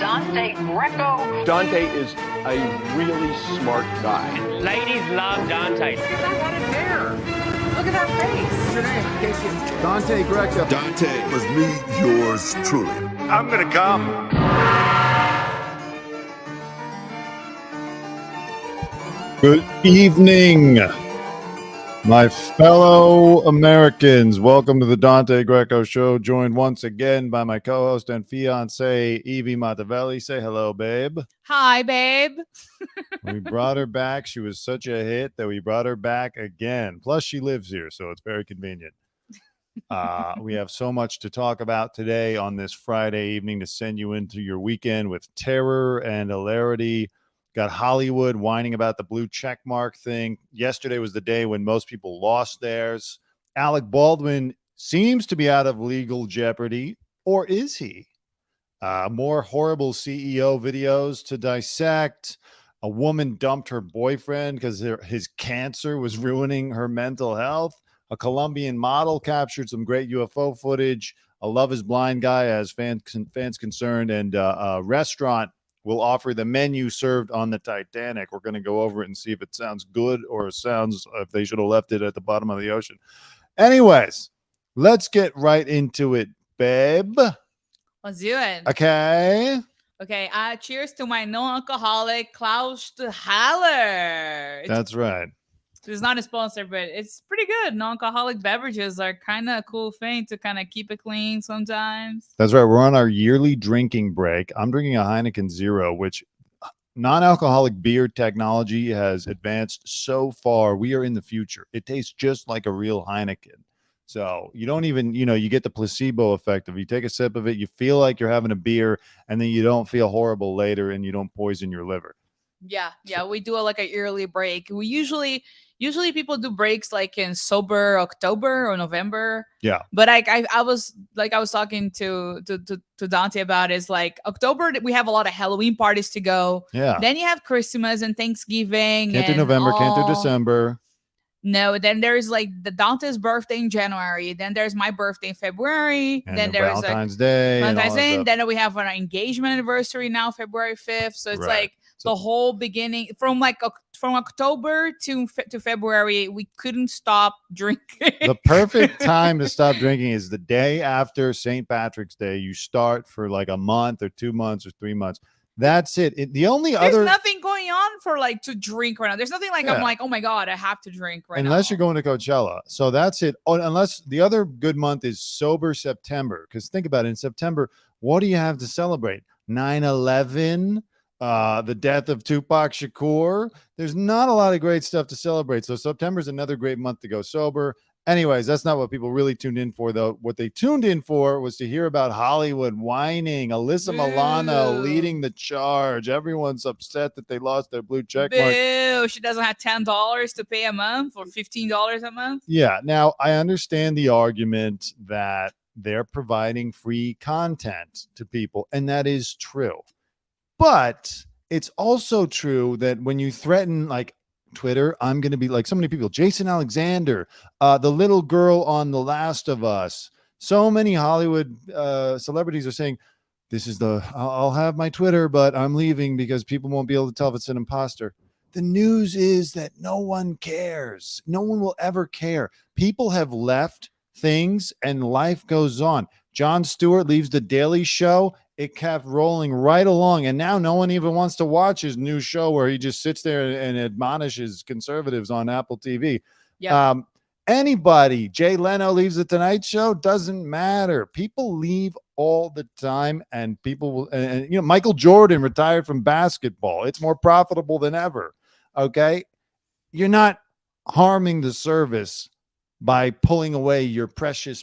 Dante Greco. Dante is a really smart guy. Ladies love Dante. He's not got a dare. Look at that face. What's your name, Casey? Dante Greco. Dante was me, yours truly. I'm gonna come. Good evening, my fellow Americans. Welcome to the Dante Greco Show, joined once again by my co-host and fiance, Evie Matavelli. Say hello, babe. Hi, babe. We brought her back. She was such a hit that we brought her back again. Plus, she lives here, so it's very convenient. We have so much to talk about today on this Friday evening to send you into your weekend with terror and hilarity. Got Hollywood whining about the blue check mark thing. Yesterday was the day when most people lost theirs. Alec Baldwin seems to be out of legal jeopardy, or is he? More horrible CEO videos to dissect. A woman dumped her boyfriend because his cancer was ruining her mental health. A Colombian model captured some great UFO footage. A Love is Blind guy as fans concerned, and a restaurant will offer the menu served on the Titanic. We're going to go over it and see if it sounds good or sounds if they should have left it at the bottom of the ocean. Anyways, let's get right into it, babe. Let's do it. Okay. Okay. Cheers to my non-alcoholic Klaus de Haller. That's right. It's not a sponsor, but it's pretty good. Non-alcoholic beverages are kind of a cool thing to kind of keep it clean sometimes. That's right. We're on our yearly drinking break. I'm drinking a Heineken Zero, which non-alcoholic beer technology has advanced so far. We are in the future. It tastes just like a real Heineken. So you don't even, you get the placebo effect of you take a sip of it, you feel like you're having a beer, and then you don't feel horrible later and you don't poison your liver. Yeah. We do like a yearly break. We usually people do breaks like in sober October or November. Yeah. But I was talking to Dante about is like October we have a lot of Halloween parties to go. Yeah. Then you have Christmas and Thanksgiving. Can't do November, can't do December. No, then there's like the Dante's birthday in January. Then there's my birthday in February. And then there's Valentine's Day. Valentine's Day. Then we have our engagement anniversary now, February 5th. So it's like the whole beginning from October to February, we couldn't stop drinking. The perfect time to stop drinking is the day after St. Patrick's Day. You start for like a month or 2 months or 3 months. That's it. There's nothing going on for like to drink right now. There's nothing like I'm like, oh my God, I have to drink right now. Unless you're going to Coachella. So that's it. Oh, unless the other good month is sober September. Because think about it. In September, what do you have to celebrate? 9/11, the death of Tupac Shakur. There's not a lot of great stuff to celebrate. So September is another great month to go sober. Anyways, that's not what people really tuned in for, though. What they tuned in for was to hear about Hollywood whining, Alyssa Milano leading the charge. Everyone's upset that they lost their blue check mark. Boo! She doesn't have $10 to pay a month or $15 a month. Yeah. Now, I understand the argument that they're providing free content to people, and that is true. But it's also true that when you threaten, like, Twitter, I'm going to be like so many people, Jason Alexander, the little girl on The Last of Us. So many Hollywood celebrities are saying, I'll have my Twitter, but I'm leaving because people won't be able to tell if it's an imposter. The news is that no one cares. No one will ever care. People have left things and life goes on. Jon Stewart leaves The Daily Show. It kept rolling right along, and now no one even wants to watch his new show where he just sits there and admonishes conservatives on Apple TV. Yeah. Anybody, Jay Leno leaves The Tonight Show, doesn't matter. People leave all the time, and people will. And Michael Jordan retired from basketball. It's more profitable than ever. Okay, you're not harming the service by pulling away your precious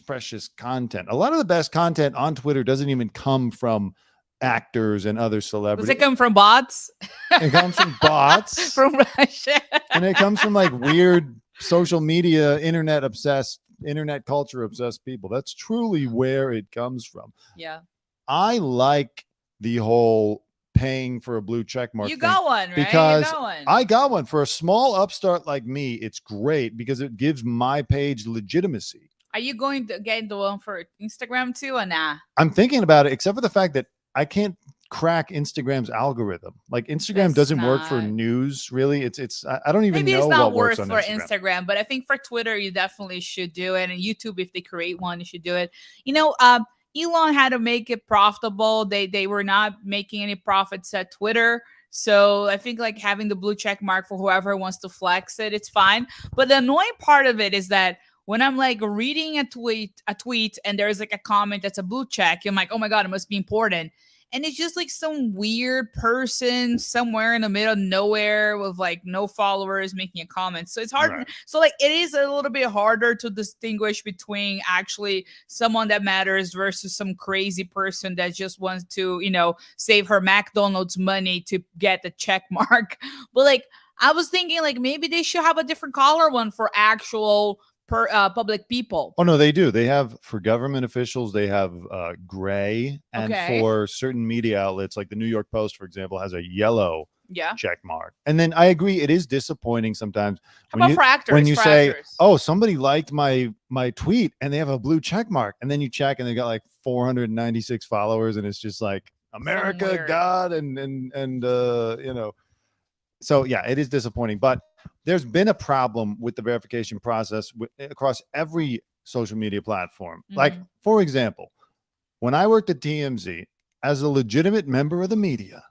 content. A lot of the best content on Twitter doesn't even come from actors and other celebrities. Does it come from bots? It comes from bots. From Russia. And it comes from like weird social media, internet culture obsessed people. That's truly where it comes from. Yeah. I like the whole paying for a blue check mark. You got one, right? Because you got one. I got one. For a small upstart like me, it's great because it gives my page legitimacy. Are you going to get the one for Instagram too or nah? I'm thinking about it, except for the fact that I can't crack Instagram's algorithm. Like Instagram It's doesn't work for not. news, really. I don't even Maybe know it's not what works worth on for Instagram. Instagram, but I think for Twitter, you definitely should do it. And YouTube, if they create one, you should do it. Elon had to make it profitable. They were not making any profits at Twitter. So I think like having the blue check mark for whoever wants to flex it, it's fine. But the annoying part of it is that when I'm like reading a tweet and there's like a comment that's a blue check, I'm like, oh my God, it must be important. And it's just like some weird person somewhere in the middle of nowhere with like no followers making a comment. So it's hard. Right. So like it is a little bit harder to distinguish between actually someone that matters versus some crazy person that just wants to, save her McDonald's money to get the check mark. But like I was thinking like maybe they should have a different color one for actual public people. Oh no, they do. They have for government officials, they have gray, and Okay. for certain media outlets, like the New York Post, for example, has a yellow Yeah. check mark. And then I agree, it is disappointing sometimes How about for actors? when you For say, actors? "Oh, somebody liked my tweet," and they have a blue check mark, and then you check and they got like 496 followers, and it's just like America, weird. God, and So yeah, it is disappointing, but there's been a problem with the verification process across every social media platform. Like, for example, when I worked at TMZ as a legitimate member of the media,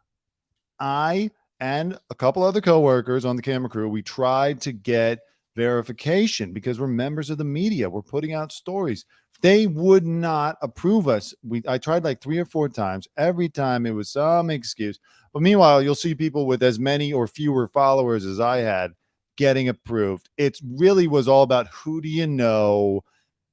I and a couple other coworkers on the camera crew, we tried to get verification because we're members of the media. We're putting out stories. They would not approve us. I tried like 3 or 4 times. Every time it was some excuse. But meanwhile, you'll see people with as many or fewer followers as I had getting approved. It really was all about who do you know,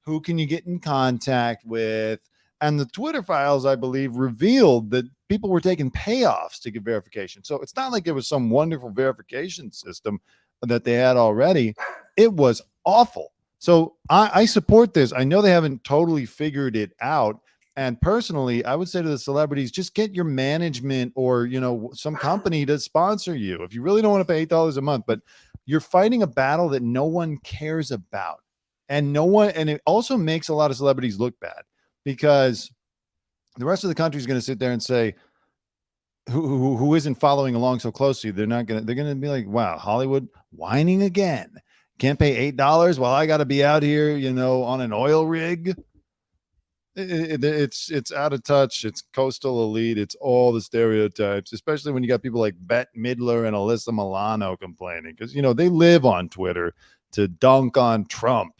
who can you get in contact with. And the Twitter files, I believe, revealed that people were taking payoffs to get verification. So it's not like it was some wonderful verification system that they had already. It was awful. So I support this. I know they haven't totally figured it out. And personally, I would say to the celebrities, just get your management or, some company to sponsor you if you really don't want to pay $8 a month. But you're fighting a battle that no one cares about. And it also makes a lot of celebrities look bad because the rest of the country is going to sit there and say, who isn't following along so closely, they're going to be like, wow, Hollywood whining again. Can't pay $8 while I got to be out here, on an oil rig. It's out of touch. It's coastal elite. It's all the stereotypes, especially when you got people like Bette Midler and Alyssa Milano complaining because, they live on Twitter to dunk on Trump.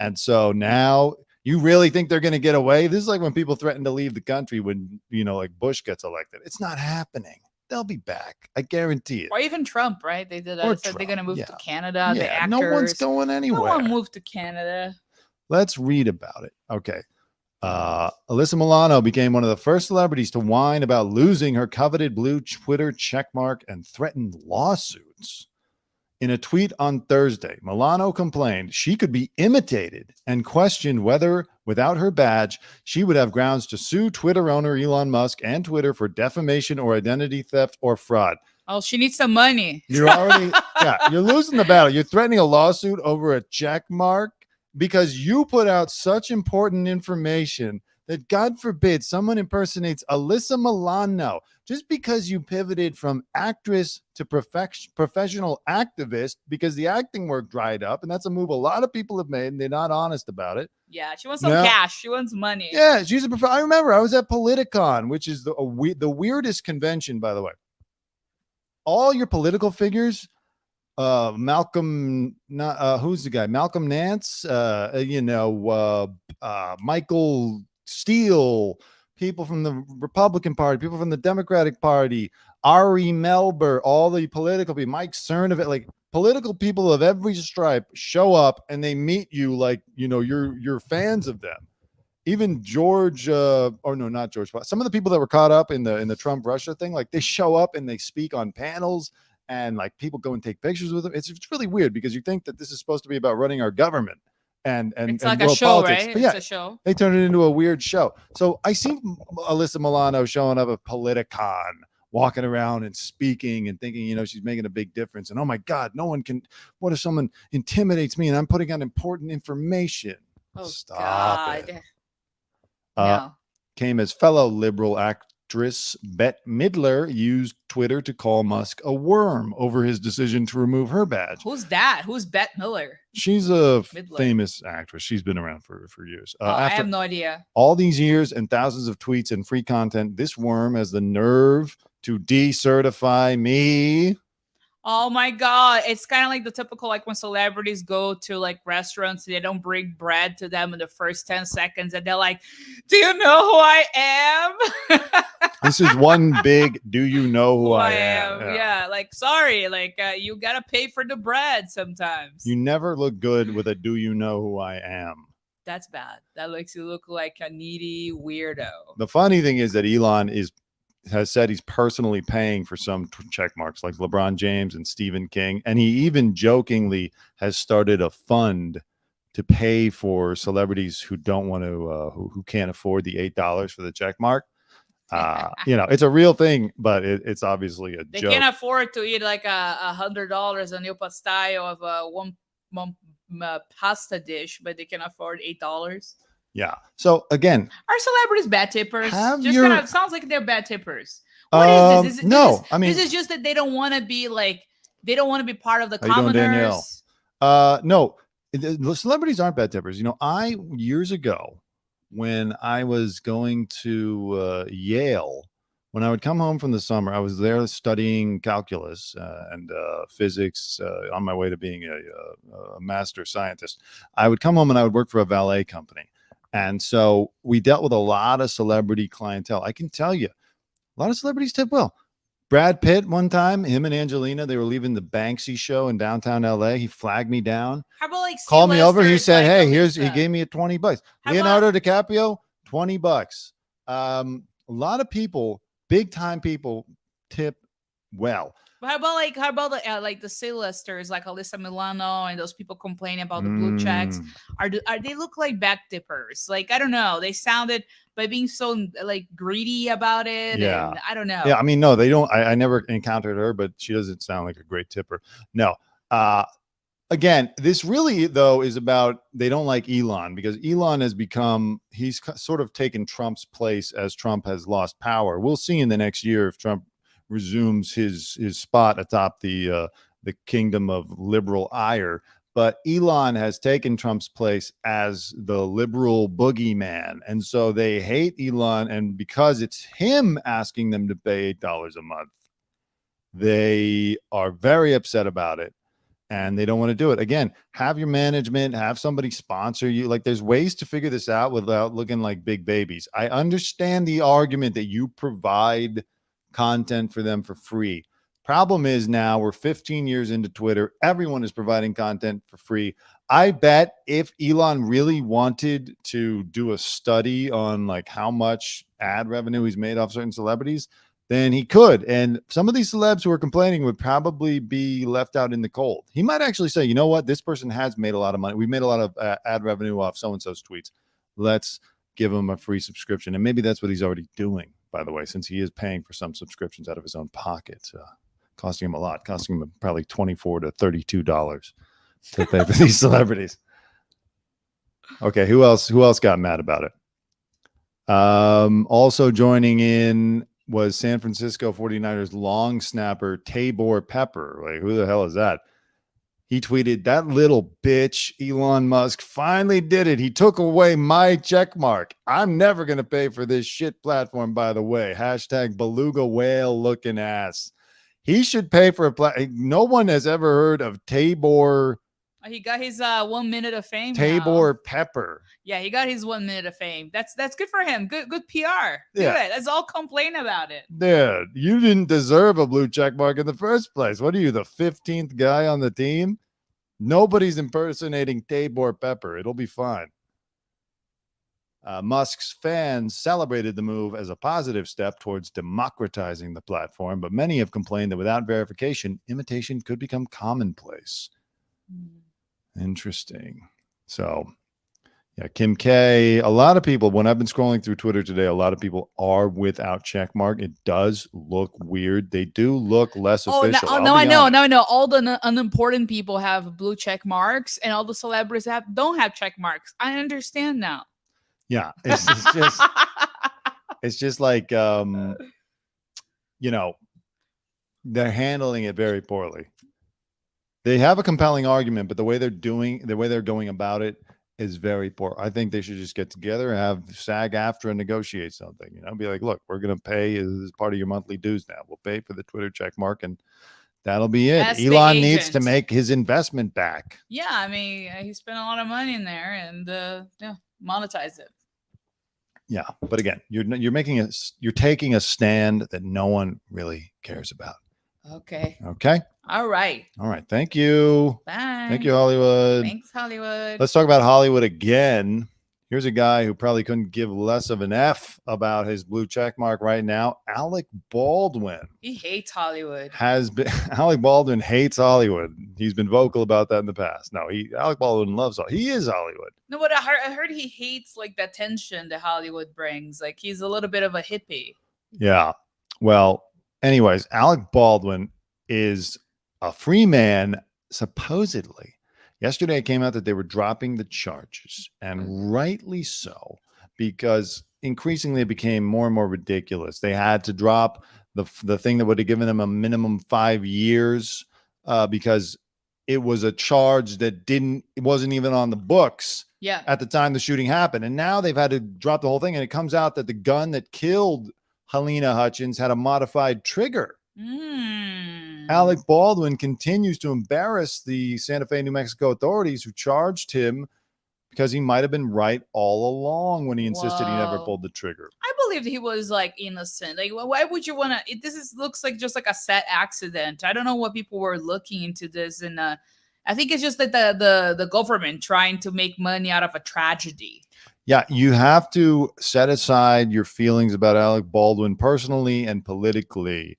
And so now you really think they're going to get away? This is like when people threaten to leave the country when, like Bush gets elected. It's not happening. They'll be back. I guarantee it. Or even Trump, right? They did that. Said they're going to move to Canada. The actors. No one's going anywhere. No one moved to Canada. Let's read about it. Okay. Alyssa Milano became one of the first celebrities to whine about losing her coveted blue Twitter checkmark and threatened lawsuits. In a tweet on Thursday, Milano complained she could be imitated and questioned whether, without her badge, she would have grounds to sue Twitter owner Elon Musk and Twitter for defamation or identity theft or fraud. Oh, she needs some money. You're already, you're losing the battle. You're threatening a lawsuit over a check mark because you put out such important information that, God forbid, someone impersonates Alyssa Milano just because you pivoted from actress to professional activist because the acting work dried up. And that's a move a lot of people have made, and they're not honest about it. Yeah, she wants some cash. She wants money. Yeah, she's I remember I was at Politicon, which is the weirdest convention, by the way. All your political figures, Malcolm, who's the guy? Malcolm Nance, Michael Steele, people from the Republican Party, people from the Democratic Party, Ari Melber, all the political people, Mike Cernovich, like political people of every stripe show up and they meet you like, you're fans of them. Even George, not George, but some of the people that were caught up in the Trump Russia thing, like they show up and they speak on panels and like people go and take pictures with them. It's really weird because you think that this is supposed to be about running our government and it's like world a show, politics. right? But yeah, it's a show. They turned it into a weird show. So I see Alyssa Milano showing up at Politicon, walking around and speaking and thinking, she's making a big difference. And oh my God, no one can. What if someone intimidates me and I'm putting out important information? Oh, Stop God. it. Came as fellow liberal actress Bette Midler used Twitter to call Musk a worm over his decision to remove her badge. Who's that? Who's Bette Miller? She's a Midler. famous actress. She's been around for years. I After have no idea. all these years and thousands of tweets and free content, this worm has the nerve to decertify me. Oh my God. It's kind of like the typical, like when celebrities go to like restaurants, they don't bring bread to them in the first 10 seconds. And they're like, do you know who I am? This is one big, do you know who I am? Yeah. Like, sorry. Like you got to pay for the bread sometimes. You never look good with a do you know who I am. That's bad. That makes you look like a needy weirdo. The funny thing is that Elon has said he's personally paying for some check marks like LeBron James and Stephen King. And he even jokingly has started a fund to pay for celebrities who don't want to, who can't afford the $8 for the check mark. It's a real thing, but it's obviously a joke. They can't afford to eat like $100 a new pastaio of one pasta dish, but they can afford $8. Yeah. So again, are celebrities bad tippers? Sounds like they're bad tippers. What is this? This is just that they don't want to be like, they don't want to be part of the commoners. No, the celebrities aren't bad tippers. Years ago when I was going to Yale, when I would come home from the summer, I was there studying calculus and physics on my way to being a master scientist. I would come home and I would work for a valet company. And so we dealt with a lot of celebrity clientele. I can tell you, a lot of celebrities tip well. Brad Pitt, one time, him and Angelina, they were leaving the Banksy show in downtown LA. He flagged me down. How about like called me over? He said, "Hey, he gave me $20." Leonardo DiCaprio, $20. A lot of people, big time people, tip well. But how about the C-listers like Alyssa Milano and those people complaining about the blue checks? Are they look like back dippers? Like, I don't know. They sounded by being so like greedy about it. Yeah. And I don't know. Yeah. I mean, no, they don't. I never encountered her, but she doesn't sound like a great tipper. No. Again, this really though is about, they don't like Elon because Elon has he's sort of taken Trump's place as Trump has lost power. We'll see in the next year if Trump resumes his spot atop the kingdom of liberal ire. But Elon has taken Trump's place as the liberal boogeyman. And so they hate Elon. And because it's him asking them to pay $8 a month, they are very upset about it. And they don't want to do it. Again, have your management, have somebody sponsor you. Like, there's ways to figure this out without looking like big babies. I understand the argument that you provide content for them for free. Problem is, now we're 15 years into Twitter. Everyone is providing content for free. I bet if Elon really wanted to do a study on like how much ad revenue he's made off certain celebrities, then he could. And some of these celebs who are complaining would probably be left out in the cold. He might actually say, you know what? This person has made a lot of money. We've made a lot of ad revenue off so-and-so's tweets. Let's give him a free subscription. And maybe that's what he's already doing, by the way, since he is paying for some subscriptions out of his own pocket, costing him a lot, costing him probably $24 to $32 to pay for these celebrities. Okay, who else got mad about it? Also joining in was San Francisco 49ers long snapper Tabor Pepper. Like, who the hell is that? He tweeted, "That little bitch Elon Musk finally did it. He took away my check mark. I'm never going to pay for this shit platform, by the way. Hashtag beluga whale looking ass." He should pay for no one has ever heard of Tabor. He got his 1 minute of fame. Tabor Pepper. Yeah, he got his 1 minute of fame. That's good for him. Good PR. Yeah. Good. Let's all complain about it. Dude, you didn't deserve a blue check mark in the first place. What are you, the 15th guy on the team? Nobody's impersonating Tabor Pepper. It'll be fine. Musk's fans celebrated the move as a positive step towards democratizing the platform, but many have complained that without verification, imitation could become commonplace. Interesting. So, yeah, Kim K. A lot of people, when I've been scrolling through Twitter today, a lot of people are without check mark. It does look weird. They do look less official. No, I know. All the unimportant people have blue check marks, and all the celebrities don't have check marks. I understand now. Yeah, it's just It's just like, you know, they're handling it very poorly. They have a compelling argument, but the way they're going about it is very poor. I think they should just get together and have SAG-AFTRA and negotiate something. You know, be like, look, we're going to pay as part of your monthly dues now. We'll pay for the Twitter check mark, and that'll be it. As the Elon needs to agent. make his investment back. Yeah, I mean, he spent a lot of money in there, and yeah, monetize it. Yeah, but again, you're taking a stand that no one really cares about. Okay. Okay. All right. All right. Thank you. Bye. Thank you, Hollywood. Thanks, Hollywood. Let's talk about Hollywood again. Here's a guy who probably couldn't give less of an F about his blue check mark right now. Alec Baldwin. He hates Hollywood. Alec Baldwin hates Hollywood. He's been vocal about that in the past. No, Alec Baldwin loves He is Hollywood. No, but I heard he hates like the attention that Hollywood brings. Like he's a little bit of a hippie. Yeah. Well, anyways, Alec Baldwin is a free man, supposedly. Yesterday, it came out that they were dropping the charges, and rightly so, because increasingly it became more and more ridiculous. They had to drop the thing that would have given them a minimum 5 years because it was a charge that it wasn't even on the books at the time the shooting happened. And now they've had to drop the whole thing, and it comes out that the gun that killed Helena Hutchins had a modified trigger. Alec Baldwin continues to embarrass the Santa Fe, New Mexico authorities who charged him because he might have been right all along when he insisted he never pulled the trigger. I believed he was like innocent. Like, why would you want to? Looks like just like a set accident. I don't know what people were looking into this, and I think it's just like the government trying to make money out of a tragedy. Yeah, you have to set aside your feelings about Alec Baldwin personally and politically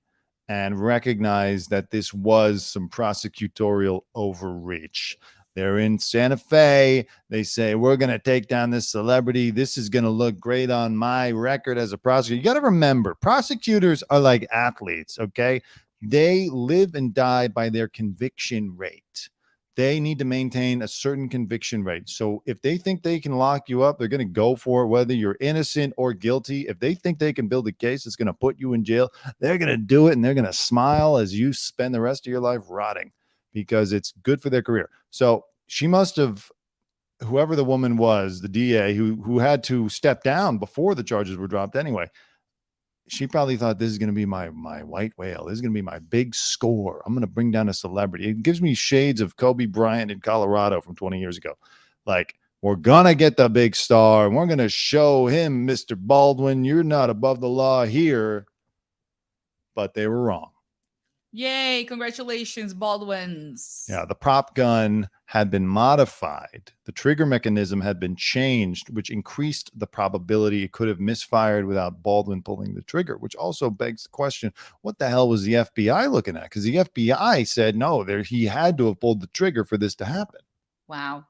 and recognize that this was some prosecutorial overreach. They're in Santa Fe. They say, we're going to take down this celebrity. This is going to look great on my record as a prosecutor. You got to remember, prosecutors are like athletes, okay? They live and die by their conviction rate. They need to maintain a certain conviction rate. So if they think they can lock you up, they're going to go for it, whether you're innocent or guilty. If they think they can build a case that's going to put you in jail, they're going to do it, and they're going to smile as you spend the rest of your life rotting because it's good for their career. So she must have, whoever the woman was, the DA who had to step down before the charges were dropped anyway, she probably thought, this is going to be my white whale. This is going to be my big score. I'm going to bring down a celebrity. It gives me shades of Kobe Bryant in Colorado from 20 years ago. Like, we're going to get the big star, and we're going to show him, Mr. Baldwin, you're not above the law here. But they were wrong. Yay, congratulations, Baldwins. Yeah, the prop gun had been modified. The trigger mechanism had been changed, which increased the probability it could have misfired without Baldwin pulling the trigger, which also begs the question, what the hell was the FBI looking at? Because the FBI said, no, he had to have pulled the trigger for this to happen. Wow.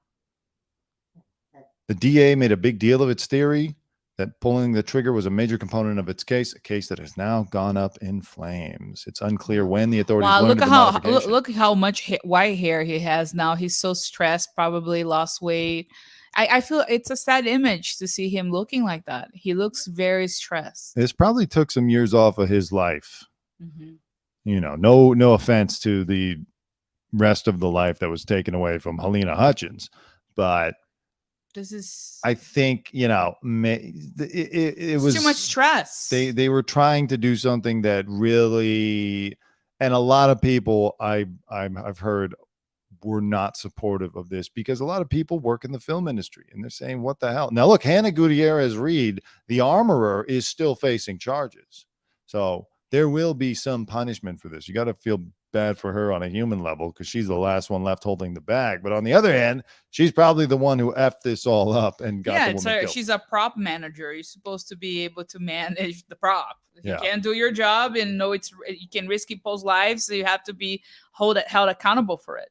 The DA made a big deal of its theory that pulling the trigger was a major component of its case, a case that has now gone up in flames. It's unclear when the authorities learned of the modification. Look how much white hair he has now. He's so stressed, probably lost weight. I feel it's a sad image to see him looking like that. He looks very stressed. This probably took some years off of his life. You know, no offense to the rest of the life that was taken away from Helena Hutchins, but I think, you know, it was too much stress. They were trying to do something that really, and a lot of people I've heard were not supportive of this because a lot of people work in the film industry and they're saying, what the hell? Now, look, Hannah Gutierrez Reed, the armorer, is still facing charges. So there will be some punishment for this. You got to feel bad for her on a human level because she's the last one left holding the bag. But on the other hand, she's probably the one who effed this all up and got the woman killed. She's a prop manager. You're supposed to be able to manage the prop. If you can't do your job and know you can risk people's lives, so you have to be held accountable for it.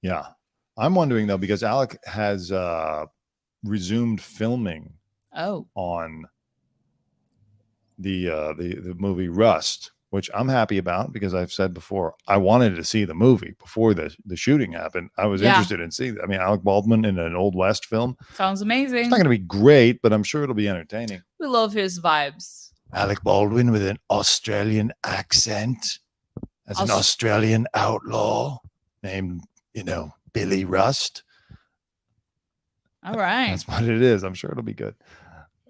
Yeah. I'm wondering though, because Alec has resumed filming on the movie Rust, which I'm happy about because I've said before, I wanted to see the movie before the shooting happened. I was interested in seeing it. I mean, Alec Baldwin in an Old West film. Sounds amazing. It's not going to be great, but I'm sure it'll be entertaining. We love his vibes. Alec Baldwin with an Australian accent as an Australian outlaw named, Billy Rust. All right. That's what it is. I'm sure it'll be good.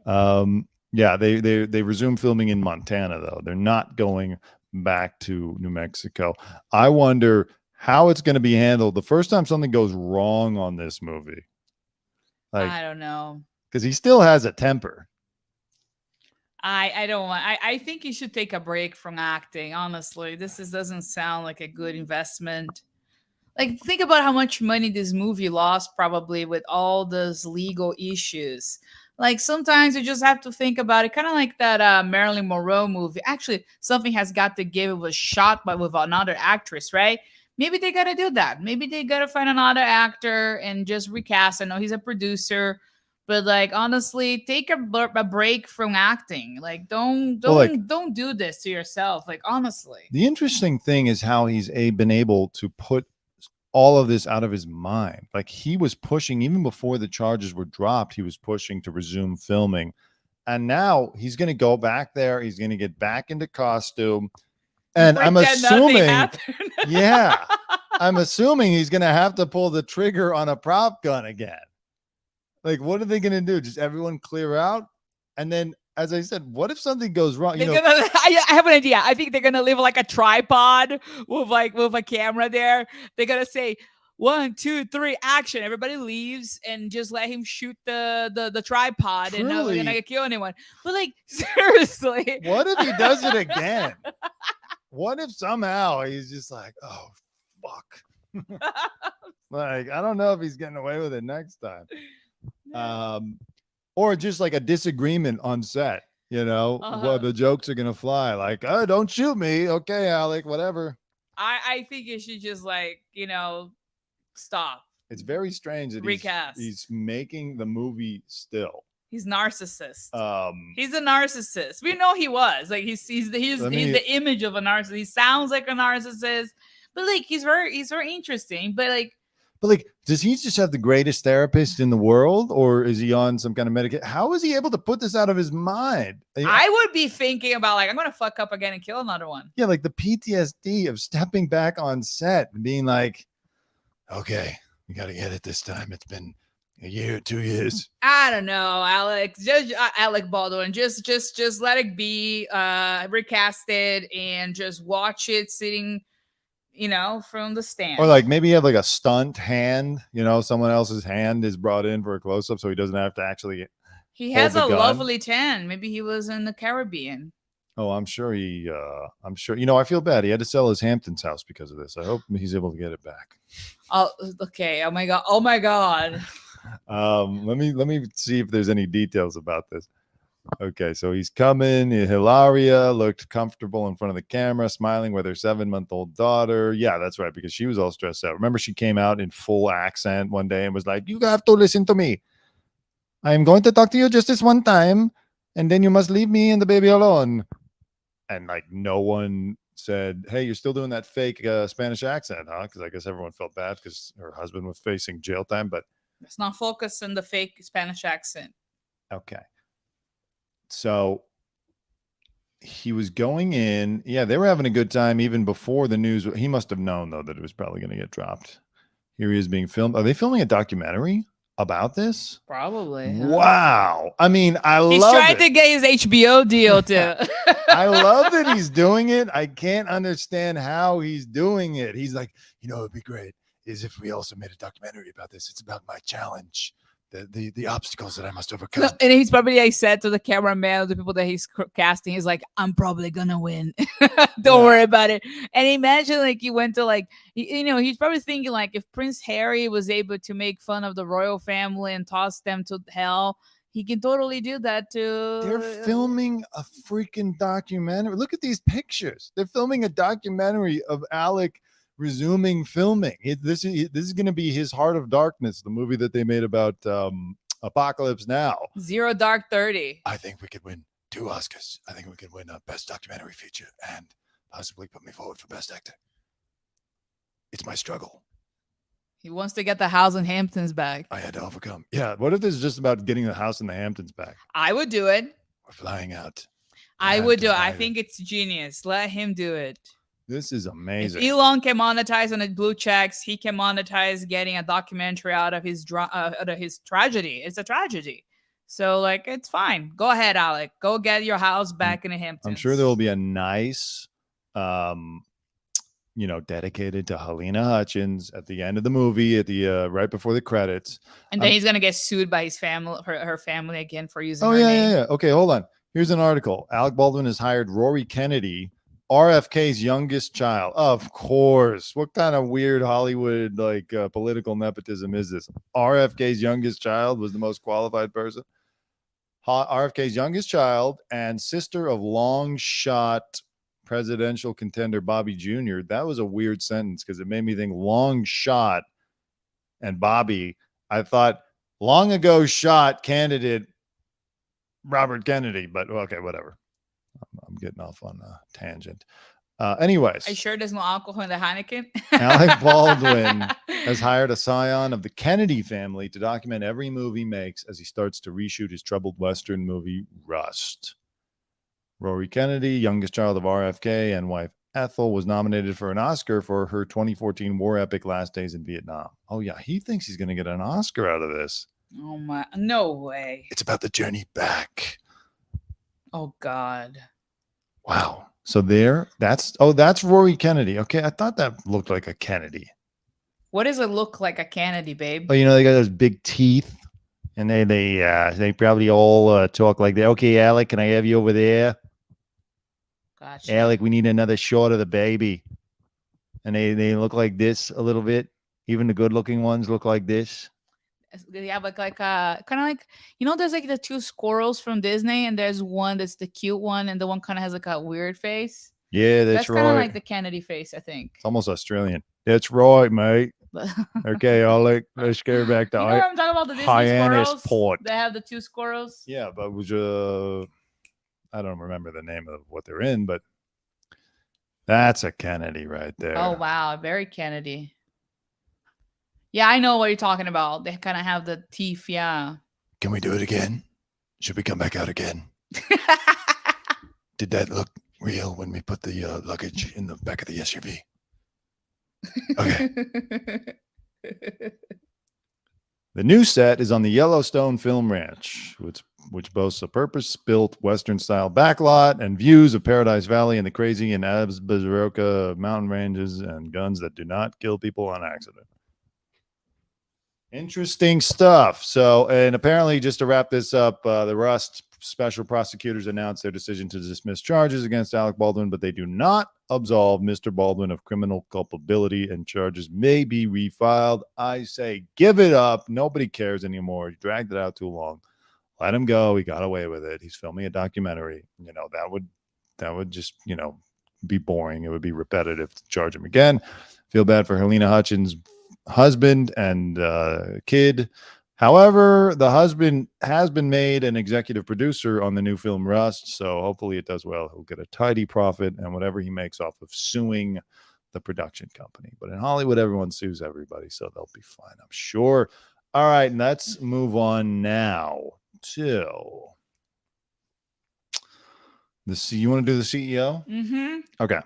Yeah, they resume filming in Montana, though. They're not going back to New Mexico. I wonder how it's going to be handled the first time something goes wrong on this movie. Like, I don't know. Because he still has a temper. I don't want. I think he should take a break from acting. Honestly, doesn't sound like a good investment. Like, think about how much money this movie lost, probably with all those legal issues. Like, sometimes you just have to think about it, kind of like that Marilyn Monroe movie. Actually, Something Has Got to Give was shot by with another actress, right? Maybe they gotta do that. Maybe they gotta find another actor and just recast. I know he's a producer. But like, honestly, take a break from acting. Like, don't do this to yourself. Like, honestly, the interesting thing is how he's been able to put all of this out of his mind. Like, he was pushing even before the charges were dropped. He was pushing to resume filming, and now he's going to go back there. He's going to get back into costume, and I'm assuming, yeah, I'm assuming he's going to have to pull the trigger on a prop gun again. Like, what are they going to do? Just everyone clear out? And then, as I said, what if something goes wrong? I have an idea. I think they're going to leave like a tripod with a camera there. They're going to say 1, 2, 3, action. Everybody leaves and just let him shoot the tripod. Truly, and not going to kill anyone. But like, seriously. What if he does it again? What if somehow he's just like, oh, fuck. Like, I don't know if he's getting away with it next time. Or just like a disagreement on set, what the jokes are gonna fly. Like, oh, don't shoot me. Okay, Alec, whatever. I think you should just stop. It's very strange that recast. He's making the movie still. He's narcissist. He's a narcissist. We know he was. Like, he's the image of a narcissist. He sounds like a narcissist, but like he's very interesting. But like, does he just have the greatest therapist in the world, or is he on some kind of medication? How is he able to put this out of his mind? I would be thinking about, like, I'm going to fuck up again and kill another one. Yeah, like the PTSD of stepping back on set and being like, okay, we got to get it this time. It's been a year, 2 years. I don't know, Alex. Just Alec Baldwin. Just let it be. Recast it and just watch it sitting, from the stand. Or like maybe you have like a stunt hand, someone else's hand is brought in for a close-up so he doesn't have to actually. He has a lovely tan. Maybe he was in the Caribbean. Oh, I'm sure I feel bad. He had to sell his Hamptons house because of this. I hope he's able to get it back. Oh, okay. Oh my God. Let me see if there's any details about this. Okay, so he's coming. Hilaria looked comfortable in front of the camera, smiling with her 7-month-old daughter. Yeah, that's right, because she was all stressed out. Remember, she came out in full accent one day and was like, you have to listen to me. I am going to talk to you just this one time, and then you must leave me and the baby alone. And like, no one said, hey, you're still doing that fake Spanish accent, huh? Because I guess everyone felt bad because her husband was facing jail time. But let's not focus on the fake Spanish accent. Okay. So he was going in. Yeah, they were having a good time even before the news. He must have known, though, that it was probably going to get dropped. Here he is being filmed. Are they filming a documentary about this? Probably. Huh? Wow. I mean, he's trying to get his HBO deal too. I love that he's doing it. I can't understand how he's doing it. He's like, it'd be great is if we also made a documentary about this. It's about my challenge. The obstacles that I must overcome. No, and he's probably said to the cameraman, the people that he's casting, he's like, I'm probably gonna win. Don't worry about it. And imagine he went to he's probably thinking if Prince Harry was able to make fun of the royal family and toss them to hell, he can totally do that too. They're filming a freaking documentary. Look at these pictures. They're filming a documentary of Alec resuming filming. This is going to be his Heart of Darkness, the movie that they made about Apocalypse Now. Zero Dark 30. I think we could win 2 Oscars. I think we could win a Best Documentary Feature and possibly put me forward for Best Actor. It's my struggle. He wants to get the house in Hamptons back. I had to overcome. Yeah. What if this is just about getting the house in the Hamptons back? I would do it. We're flying out. I have would to do it. I hide it. think it's genius. Let him do it. This is If amazing. Elon can monetize on the blue checks, he can monetize getting a documentary out of his tragedy. It's a tragedy. So like it's fine. Go ahead, Alec. Go get your house back in the Hamptons. I'm sure there will be a nice, dedicated to Helena Hutchins at the end of the movie, at the right before the credits. And then he's gonna get sued by his family, her family again for using Oh her name. yeah. Okay, hold on. Here's an article. Alec Baldwin has hired Rory Kennedy, RFK's youngest child. Of course. What kind of weird Hollywood political nepotism is this? RFK's youngest child was the most qualified person. RFK's youngest child and sister of long shot presidential contender Bobby Jr. That was a weird sentence because it made me think long shot and Bobby. I thought long ago shot candidate Robert Kennedy, but okay, whatever. I'm getting off on a tangent. Anyways. Are you sure there's no alcohol in the Heineken? Alec Baldwin has hired a scion of the Kennedy family to document every move he makes as he starts to reshoot his troubled Western movie, Rust. Rory Kennedy, youngest child of RFK and wife Ethel, was nominated for an Oscar for her 2014 war epic Last Days in Vietnam. Oh, yeah. He thinks he's going to get an Oscar out of this. Oh, my. No way. It's about the journey back. Oh, God. Wow. So that's Rory Kennedy. Okay. I thought that looked like a Kennedy. What does it look like a Kennedy, babe? Oh, they got those big teeth. And they probably all talk like that. Okay, Alec, can I have you over there? Gotcha. Alec, we need another shot of the baby. And they look like this a little bit. Even the good-looking ones look like this. They have like kind of like there's like the two squirrels from Disney, and there's one that's the cute one, and the one kind of has like a weird face. Yeah, that's right. Kind of like the Kennedy face, I think. It's almost Australian. That's right, mate. Okay, Alec, let's go back to what I'm talking about, the Disney Hyannis squirrels. Port. They have the two squirrels. Yeah, but was I don't remember the name of what they're in, but that's a Kennedy right there. Oh wow, very Kennedy. Yeah, I know what you're talking about. They kind of have the teeth, yeah. Can we do it again? Should we come back out again? Did that look real when we put the luggage in the back of the SUV? Okay. The new set is on the Yellowstone Film Ranch, which boasts a purpose-built Western-style backlot and views of Paradise Valley and the crazy and Absaroka mountain ranges and guns that do not kill people on accident. Interesting stuff. So, and apparently, just to wrap this up, the Rust special prosecutors announced their decision to dismiss charges against Alec Baldwin, but they do not absolve Mr. Baldwin of criminal culpability, and charges may be refiled. I say, give it up. Nobody cares anymore. You dragged it out too long. Let him go. He got away with it. He's filming a documentary. That would just, be boring. It would be repetitive to charge him again. Feel bad for Helena Hutchins' husband and kid. However, the husband has been made an executive producer on the new film Rust, so hopefully it does well. He'll get a tidy profit and whatever he makes off of suing the production company. But in Hollywood, everyone sues everybody, so they'll be fine, I'm sure. All right, and let's move on now to you want to do the CEO? Mm-hmm. Okay.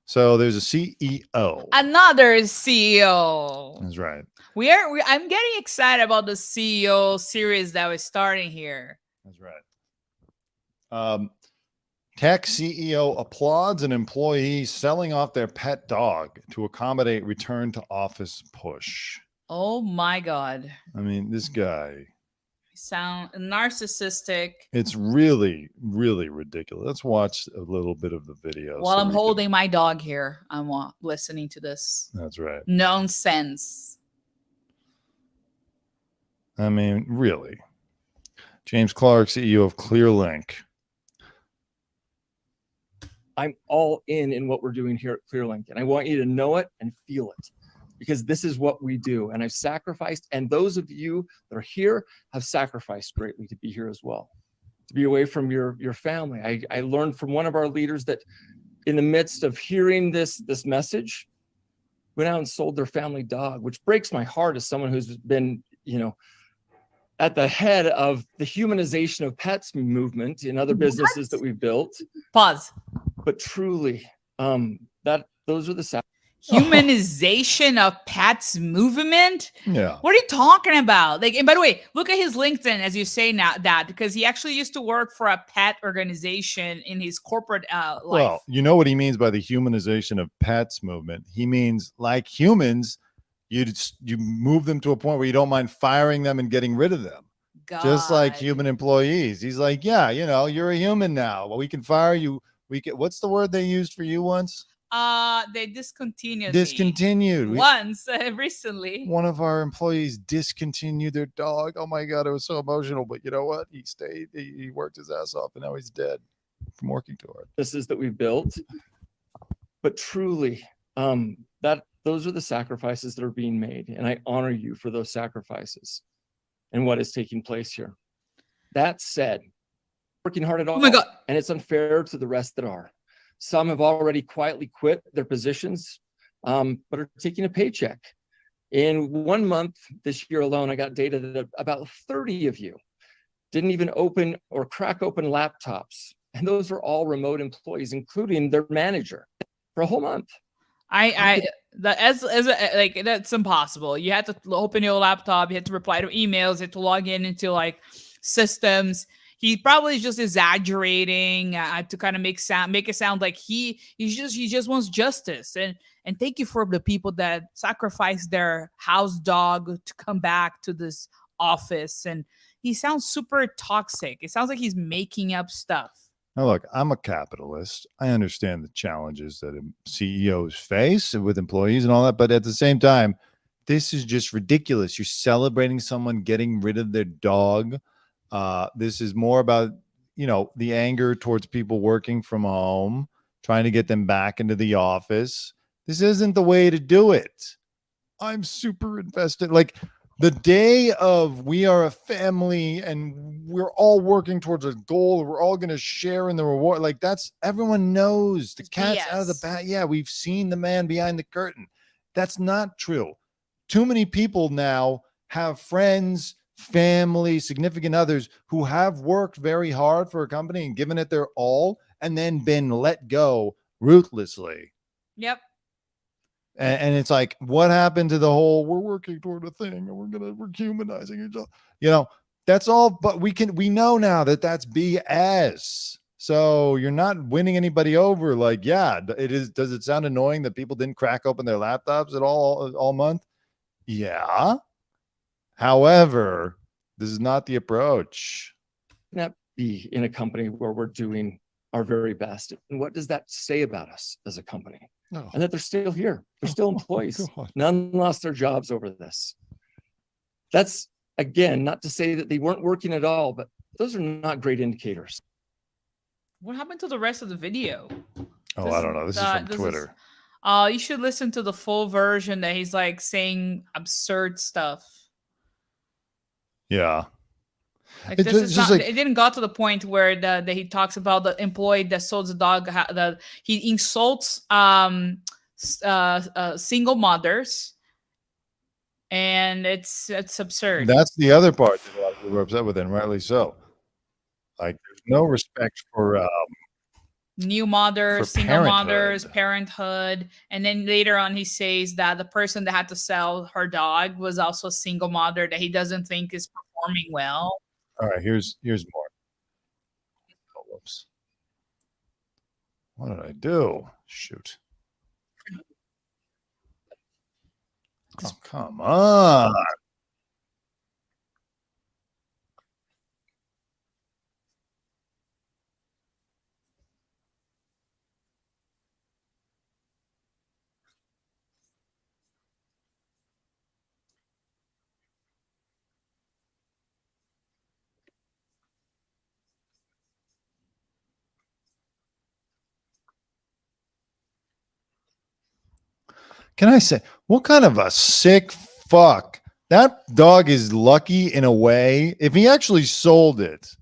So there's a CEO. Another CEO. That's right. I'm getting excited about the CEO series that we're starting here. That's right. Tech CEO applauds an employee selling off their pet dog to accommodate return to office push. Oh my God. I mean, this guy. Sound narcissistic. It's really, really ridiculous. Let's watch a little bit of the video. While I'm holding my dog here, I'm listening to this. That's right. Nonsense. I mean, really. James Clark, CEO of ClearLink. I'm all in what we're doing here at ClearLink, and I want you to know it and feel it, because this is what we do. And I've sacrificed, and those of you that are here have sacrificed greatly to be here as well, to be away from your family. I learned from one of our leaders that in the midst of hearing this message, went out and sold their family dog, which breaks my heart as someone who's been, at the head of the humanization of pets movement in other businesses that we've built. Pause. But truly, those are the Humanization of pets movement. Yeah. What are you talking about? Like, and by the way, look at his LinkedIn as you say now that, because he actually used to work for a pet organization in his corporate life. Well, you know what he means by the humanization of pets movement. He means like humans, you move them to a point where you don't mind firing them and getting rid of them. Just like human employees. He's like, yeah, you know, you're a human now. Well, we can fire you. What's the word they used for you once? They discontinued once recently. One of our employees discontinued their dog. Oh my God, it was so emotional. But you know what? He stayed. He worked his ass off, and now he's dead from working too hard. This is that we've built. But truly, those are the sacrifices that are being made, and I honor you for those sacrifices and what is taking place here. That said, working hard at all, oh my God, and it's unfair to the rest that are. Some have already quietly quit their positions, but are taking a paycheck. In 1 month this year alone, I got data that about 30 of you didn't even open or crack open laptops. And those are all remote employees, including their manager, for a whole month. That's impossible. You had to open your laptop, you had to reply to emails, you had to log into like systems. He probably is just exaggerating to kind of make it sound like he just wants justice. And thank you for the people that sacrificed their house dog to come back to this office. And he sounds super toxic. It sounds like he's making up stuff. Now, look, I'm a capitalist. I understand the challenges that CEOs face with employees and all that. But at the same time, this is just ridiculous. You're celebrating someone getting rid of their dog. This is more about, you know, the anger towards people working from home, trying to get them back into the office. This isn't the way to do it. I'm super invested. Like the day of we are a family and we're all working towards a goal. We're all going to share in the reward. Like that's everyone knows the cat's out of the bag. Yeah, we've seen the man behind the curtain. That's not true. Too many people now have friends, family, significant others who have worked very hard for a company and given it their all and then been let go ruthlessly. Yep. And it's like, what happened to the whole, we're working toward a thing and we're humanizing each other. You know, that's all, but we know now that that's BS. So you're not winning anybody over. Like, yeah, it is. Does it sound annoying that people didn't crack open their laptops at all month? Yeah. However, this is not the approach. Not be in a company where we're doing our very best. And what does that say about us as a company? No. And that they're still here. They're still employees. None lost their jobs over this. That's, again, not to say that they weren't working at all, but those are not great indicators. What happened to the rest of the video? Oh, I don't know. This is from Twitter. You should listen to the full version that he's like saying absurd stuff. Yeah. Like this is not, it didn't got to the point where that he talks about the employee that sold the dog, that he insults single mothers, and it's absurd. That's the other part that a lot of people are upset with, and rightly so. Like there's no respect for new mothers, single mothers, parenthood. And then later on, he says that the person that had to sell her dog was also a single mother that he doesn't think is performing well. All right, here's more. Oh, whoops. What did I do? Shoot. Oh, come on. Can I say, what kind of a sick fuck? That dog is lucky in a way. If he actually sold it,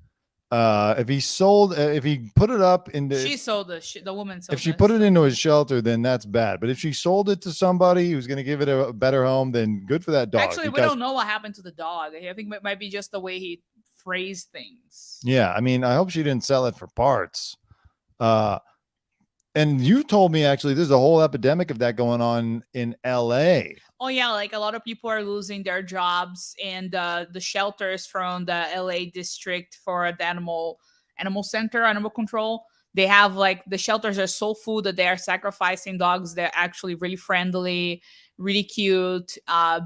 If he put it up into, She sold the woman sold if she put it into a shelter, then that's bad. But if she sold it to somebody who's going to give it a better home, then good for that dog. Actually, we don't know what happened to the dog. I think it might be just the way he phrased things. Yeah, I mean, I hope she didn't sell it for parts. And you told me actually there's a whole epidemic of that going on in LA. Oh yeah, like a lot of people are losing their jobs, and the shelters from the LA district for the animal center, animal control. They have like the shelters are so full that they are sacrificing dogs. They're actually really friendly, really cute,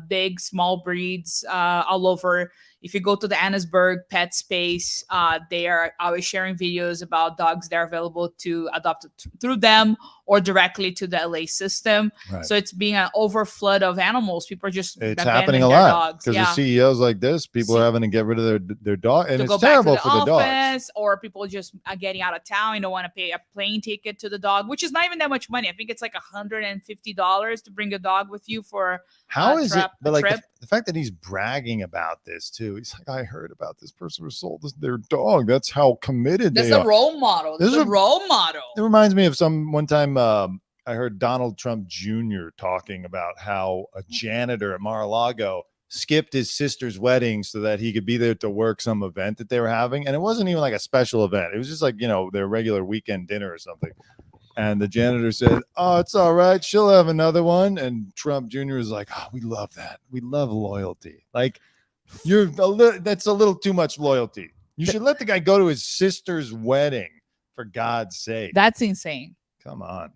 big, small breeds all over. If you go to the Annesburg pet space, they are always sharing videos about dogs that are available to adopt through them or directly to the LA system. Right. So it's being an overflood of animals. People are just It's happening a their lot dogs. because the CEOs like this, people are having to get rid of their dog, and to it's go back terrible to for the dogs. office, or people just are getting out of town and don't want to pay a plane ticket to the dog, which is not even that much money. I think it's like $150 to bring a dog with you for How is trip, it? But like trip. the fact that he's bragging about this too. He's like, I heard about this person who sold their dog. That's how committed That's they a are. role model. That's a role model. It reminds me of one time I heard Donald Trump Jr. talking about how a janitor at Mar-a-Lago skipped his sister's wedding so that he could be there to work some event that they were having. And it wasn't even like a special event. It was just like, their regular weekend dinner or something. And the janitor said, oh, it's all right. She'll have another one. And Trump Jr. was like, oh, we love that. We love loyalty. Like that's a little too much loyalty. You should let the guy go to his sister's wedding, for God's sake. That's insane. Come on.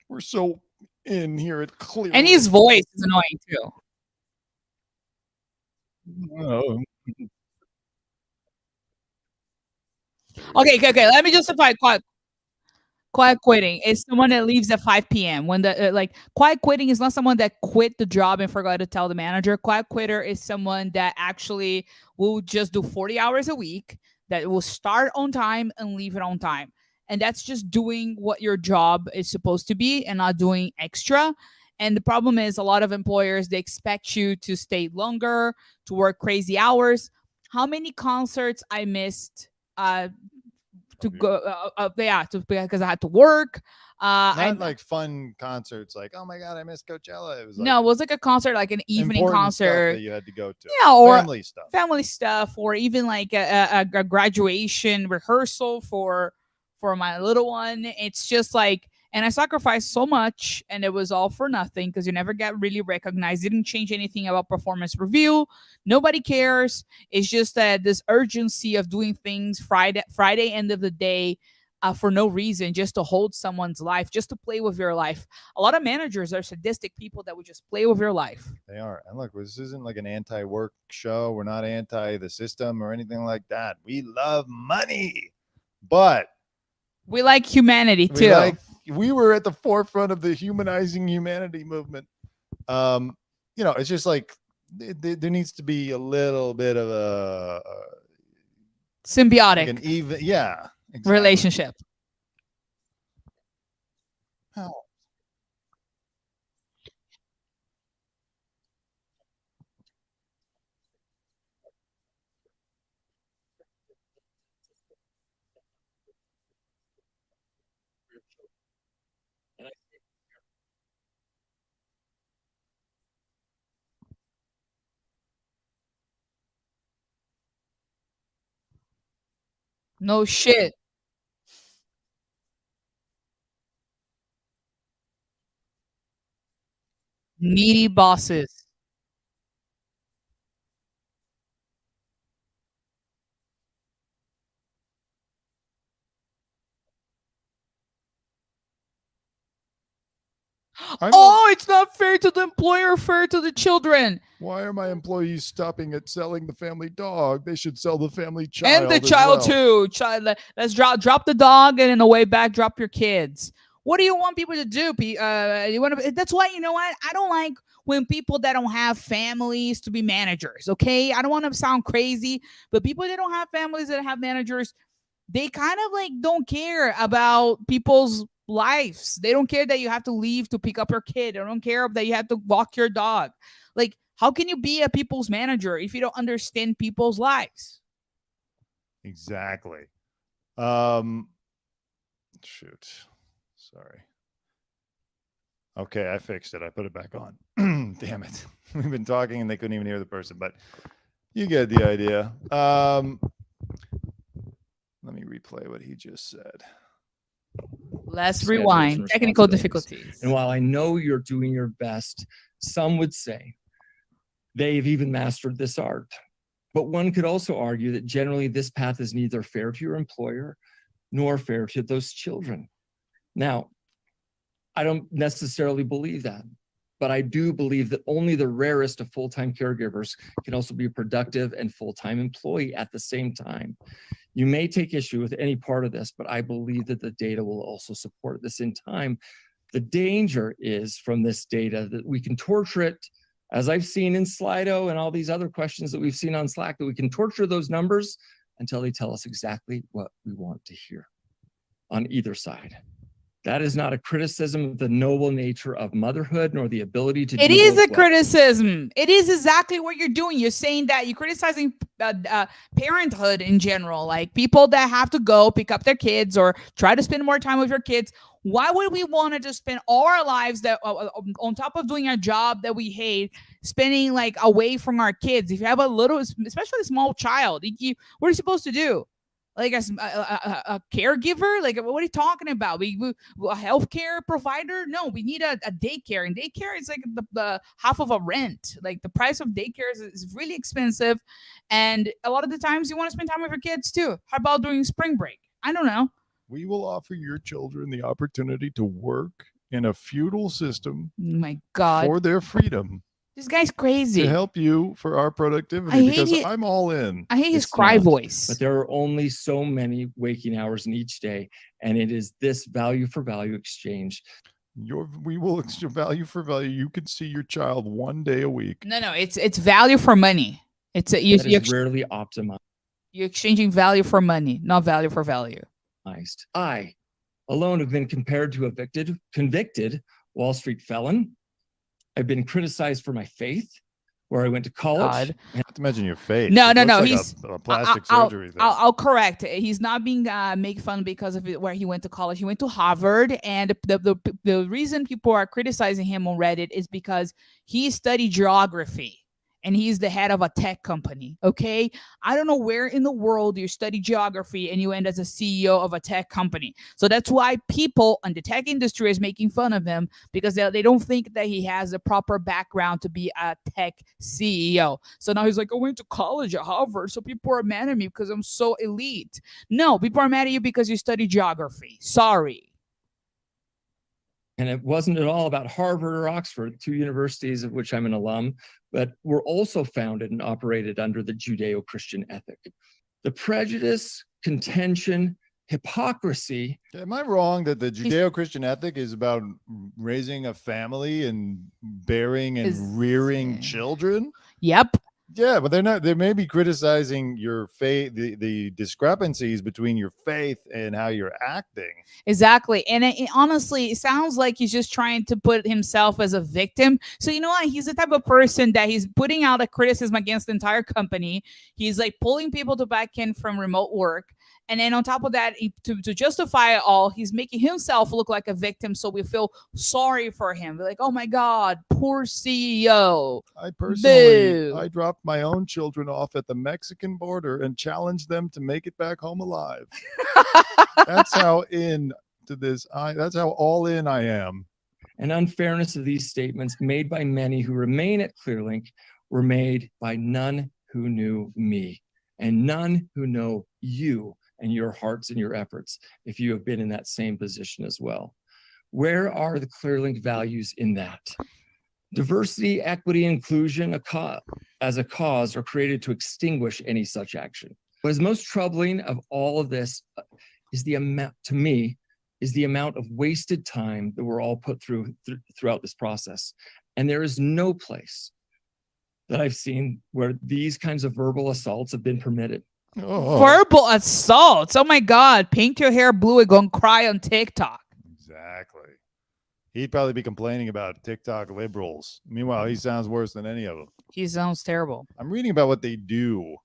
We're so in here at Clear. And his voice is annoying too. Oh. Okay. Let me justify quiet quitting is someone that leaves at 5 p.m. When the quiet quitting is not someone that quit the job and forgot to tell the manager. Quiet quitter is someone that actually will just do 40 hours a week, that will start on time and leave it on time. And that's just doing what your job is supposed to be and not doing extra. And the problem is a lot of employers, they expect you to stay longer, to work crazy hours. How many concerts I missed to go because I had to work. Not like fun concerts like, oh my God, I missed Coachella. It was it was like a concert, like an evening concert that you had to go to. Yeah, or family stuff, or even like a graduation rehearsal for my little one. It's just like, and I sacrificed so much, and it was all for nothing because you never got really recognized. Didn't change anything about performance review. Nobody cares. It's just that this urgency of doing things Friday end of the day for no reason, just to hold someone's life, just to play with your life. A lot of managers are sadistic people that would just play with your life. They are. And look, this isn't like an anti-work show. We're not anti the system or anything like that. We love money, but we like humanity too. We were at the forefront of the humanizing humanity movement. It's just like there needs to be a little bit of a symbiotic, like an even, exactly. relationship. How? No shit. Needy bosses. Oh, it's not fair to the employer, fair to the children. Why are my employees stopping at selling the family dog? They should sell the family child. And the child too. Let's drop the dog, and in the way back, drop your kids. What do you want people to do? That's why, you know what? I don't like when people that don't have families to be managers. Okay, I don't want to sound crazy, but people that don't have families that have managers, they kind of like don't care about people's lives. They don't care that you have to leave to pick up your kid. They don't care that you have to walk your dog. Like, how can you be a people's manager if you don't understand people's lives? Exactly. Shoot. Sorry. Okay, I fixed it. I put it back on. Damn it. We've been talking and they couldn't even hear the person, but you get the idea. Let me replay what he just said. Let's schedules rewind. and Technical responsibilities. difficulties. And while I know you're doing your best, some would say they've even mastered this art. But one could also argue that generally this path is neither fair to your employer nor fair to those children. Now, I don't necessarily believe that, but I do believe that only the rarest of full-time caregivers can also be a productive and full-time employee at the same time. You may take issue with any part of this, but I believe that the data will also support this in time. The danger is from this data that we can torture it, as I've seen in Slido and all these other questions that we've seen on Slack, that we can torture those numbers until they tell us exactly what we want to hear on either side. That is not a criticism of the noble nature of motherhood nor the ability to do It is both a well. criticism. It is exactly what you're doing. You're saying that you're criticizing parenthood in general, like people that have to go pick up their kids or try to spend more time with your kids. Why would we want to just spend all our lives that on top of doing a job that we hate, spending like away from our kids? If you have a little, especially a small child, what are you supposed to do? Like a caregiver? Like, what are you talking about? We a healthcare provider? No, we need a daycare, and daycare is like the half of a rent. Like the price of daycare is really expensive, and a lot of the times you want to spend time with your kids too. How about during spring break? I don't know. We will offer your children the opportunity to work in a feudal system Oh my God, for their freedom this guy's crazy. to help you for our I productivity hate because it. I'm all in. I hate his It's cry not, voice. But there are only so many waking hours in each day, and it is this value for value exchange. We will exchange value for value. You can see your child one day a week. No, it's value for money. It's That is rarely optimized. you're exchanging value for money, not value for value. I alone have been compared to a convicted Wall Street felon. I've been criticized for my faith, where I went to college. God. Not to mention your face. No, It looks like he's a plastic surgery thing. I'll correct. He's not being make fun because of where he went to college. He went to Harvard, and the reason people are criticizing him on Reddit is because he studied geography. And he's the head of a tech company. Okay. I don't know where in the world you study geography and you end as a CEO of a tech company. So that's why people in the tech industry is making fun of him, because they don't think that he has a proper background to be a tech CEO. So now he's like, I went to college at Harvard, so people are mad at me because I'm so elite. No, people are mad at you because you study geography. Sorry. And it wasn't at all about Harvard or Oxford, two universities of which I'm an alum, but were also founded and operated under the Judeo-Christian ethic. The prejudice, contention, hypocrisy. Am I wrong that the Judeo-Christian ethic is about raising a family and bearing and rearing children? Yep. Yeah, but they're not. They may be criticizing your faith, the discrepancies between your faith and how you're acting. Exactly. And honestly, it sounds like he's just trying to put himself as a victim. So you know what? He's the type of person that he's putting out a criticism against the entire company. He's like pulling people to back in from remote work. And then on top of that, to justify it all, he's making himself look like a victim. So we feel sorry for him. We're like, oh my God, poor CEO. I personally, Boo. I dropped my own children off at the Mexican border and challenged them to make it back home alive. That's how into this. That's how all in I am. And unfairness of these statements made by many who remain at Clearlink were made by none who knew me and none who know you and your hearts and your efforts, if you have been in that same position as well. Where are the Clearlink values in that? Diversity, equity, inclusion as a cause are created to extinguish any such action. What is most troubling of all of this is the amount, to me, is the amount of wasted time that we're all put throughout this process. And there is no place that I've seen where these kinds of verbal assaults have been permitted. Oh. Verbal assaults. Oh my God. Paint your hair blue and go and cry on TikTok. Exactly. He'd probably be complaining about TikTok liberals. Meanwhile, he sounds worse than any of them. He sounds terrible. I'm reading about what they do.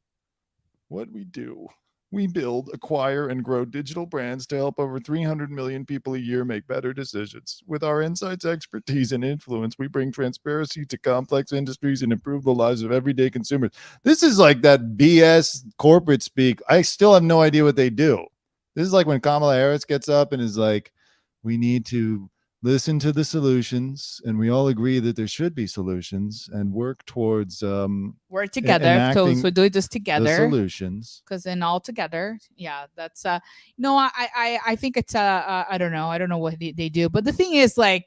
What we do. We build, acquire, and grow digital brands to help over 300 million people a year make better decisions. With our insights, expertise, and influence, we bring transparency to complex industries and improve the lives of everyday consumers. This is like that BS corporate speak. I still have no idea what they do. This is like when Kamala Harris gets up and is like, we need to listen to the solutions, and we all agree that there should be solutions and work towards Work together. enacting So do this the together. solutions. Because then all together, yeah, that's no, I think it's I don't know what they do, but the thing is, like,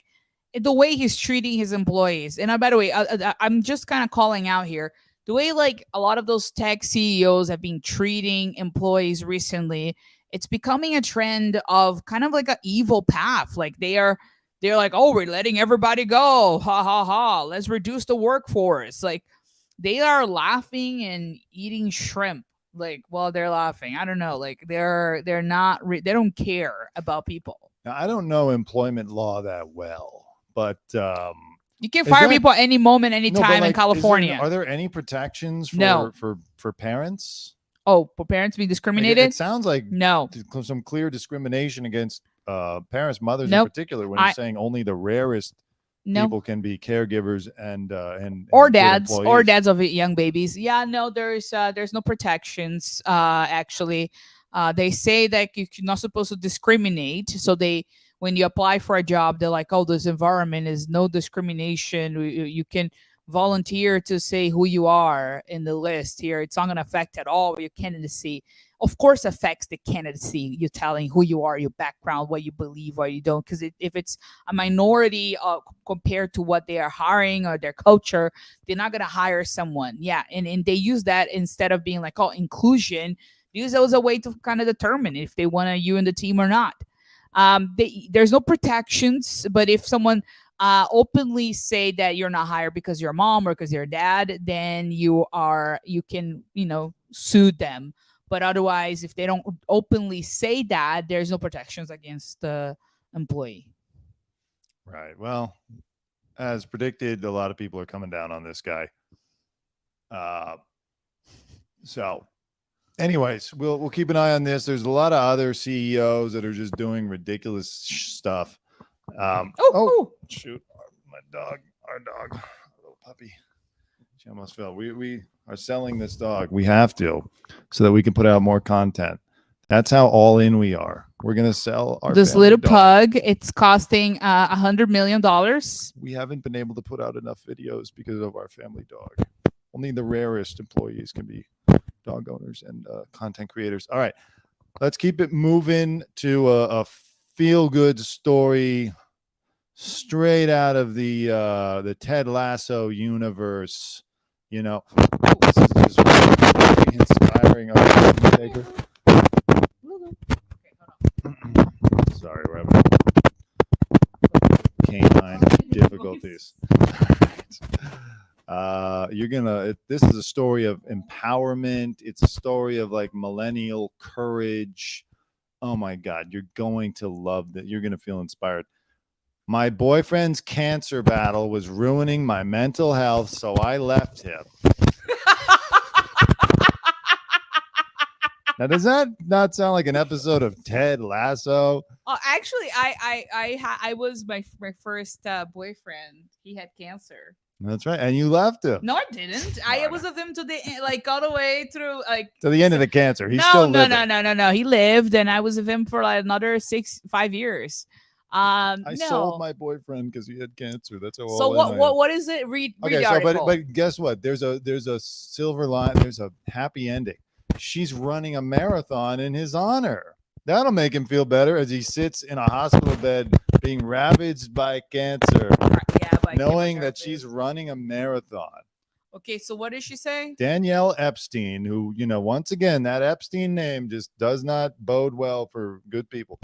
the way he's treating his employees, and by the way, I'm just kind of calling out here the way, like, a lot of those tech CEOs have been treating employees recently. It's becoming a trend of kind of like an evil path. Like they're like, oh, we're letting everybody go, ha ha ha, let's reduce the workforce. Like they are laughing and eating shrimp, like, while they're laughing. I don't know, like they're not they don't care about people. Now, I don't know employment law that well, but You can fire people at any moment, any no, but, time in like, California. are there any protections for No. for parents? Oh, for parents being Like, discriminated? it sounds like No. some clear discrimination against parents, mothers Nope. in particular, when you're saying only the rarest No. people can be caregivers and Or good dads employees. of young babies. Yeah, no, there's no protections. Actually, they say that you're not supposed to discriminate. So when you apply for a job, they're like, oh, this environment is no discrimination. You can volunteer to say who you are in the list here. It's not going to affect at all your candidacy. Of course, affects the candidacy. You're telling who you are, your background, what you believe, what you don't. Because if it's a minority compared to what they are hiring or their culture, they're not going to hire someone. Yeah, and they use that instead of being like, oh, inclusion. Use that as a way to kind of determine if they want you in the team or not. There's no protections, but if someone openly say that you're not hired because you're a mom or because you're a dad, then you can sue them. But otherwise, if they don't openly say that, there's no protections against the employee. Right. Well, as predicted, a lot of people are coming down on this guy. So anyways, we'll keep an eye on this. There's a lot of other CEOs that are just doing ridiculous stuff. Shoot, our dog, little puppy. She almost fell. We are selling this dog. We have to, so that we can put out more content. That's how all in we are. We're gonna sell this little pug. It's costing $100 million. We haven't been able to put out enough videos because of our family dog. Only the rarest employees can be dog owners and content creators. All right, let's keep it moving to a feel-good story straight out of the Ted Lasso universe. You know, this is just really inspiring. Taker. Sorry, we're having canine difficulties. This is a story of empowerment. It's a story of like millennial courage. Oh my God, you're going to love that. You're going to feel inspired. My boyfriend's cancer battle was ruining my mental health, so I left him. Now, does that not sound like an episode of Ted Lasso? Oh, actually, I was my first boyfriend. He had cancer. That's right, and you left him. No, I didn't. I was with him to the like all the way through to the end of the cancer. He's still living. No. He lived, and I was with him for like another 5 years. I sold my boyfriend because he had cancer. That's how. So what is it? Read the article. But guess what? There's a silver line. There's a happy ending. She's running a marathon in his honor. That'll make him feel better as he sits in a hospital bed being ravaged by cancer, knowing that she's running a marathon. Okay, so what did she say? Danielle Epstein, who, once again, that Epstein name just does not bode well for good people,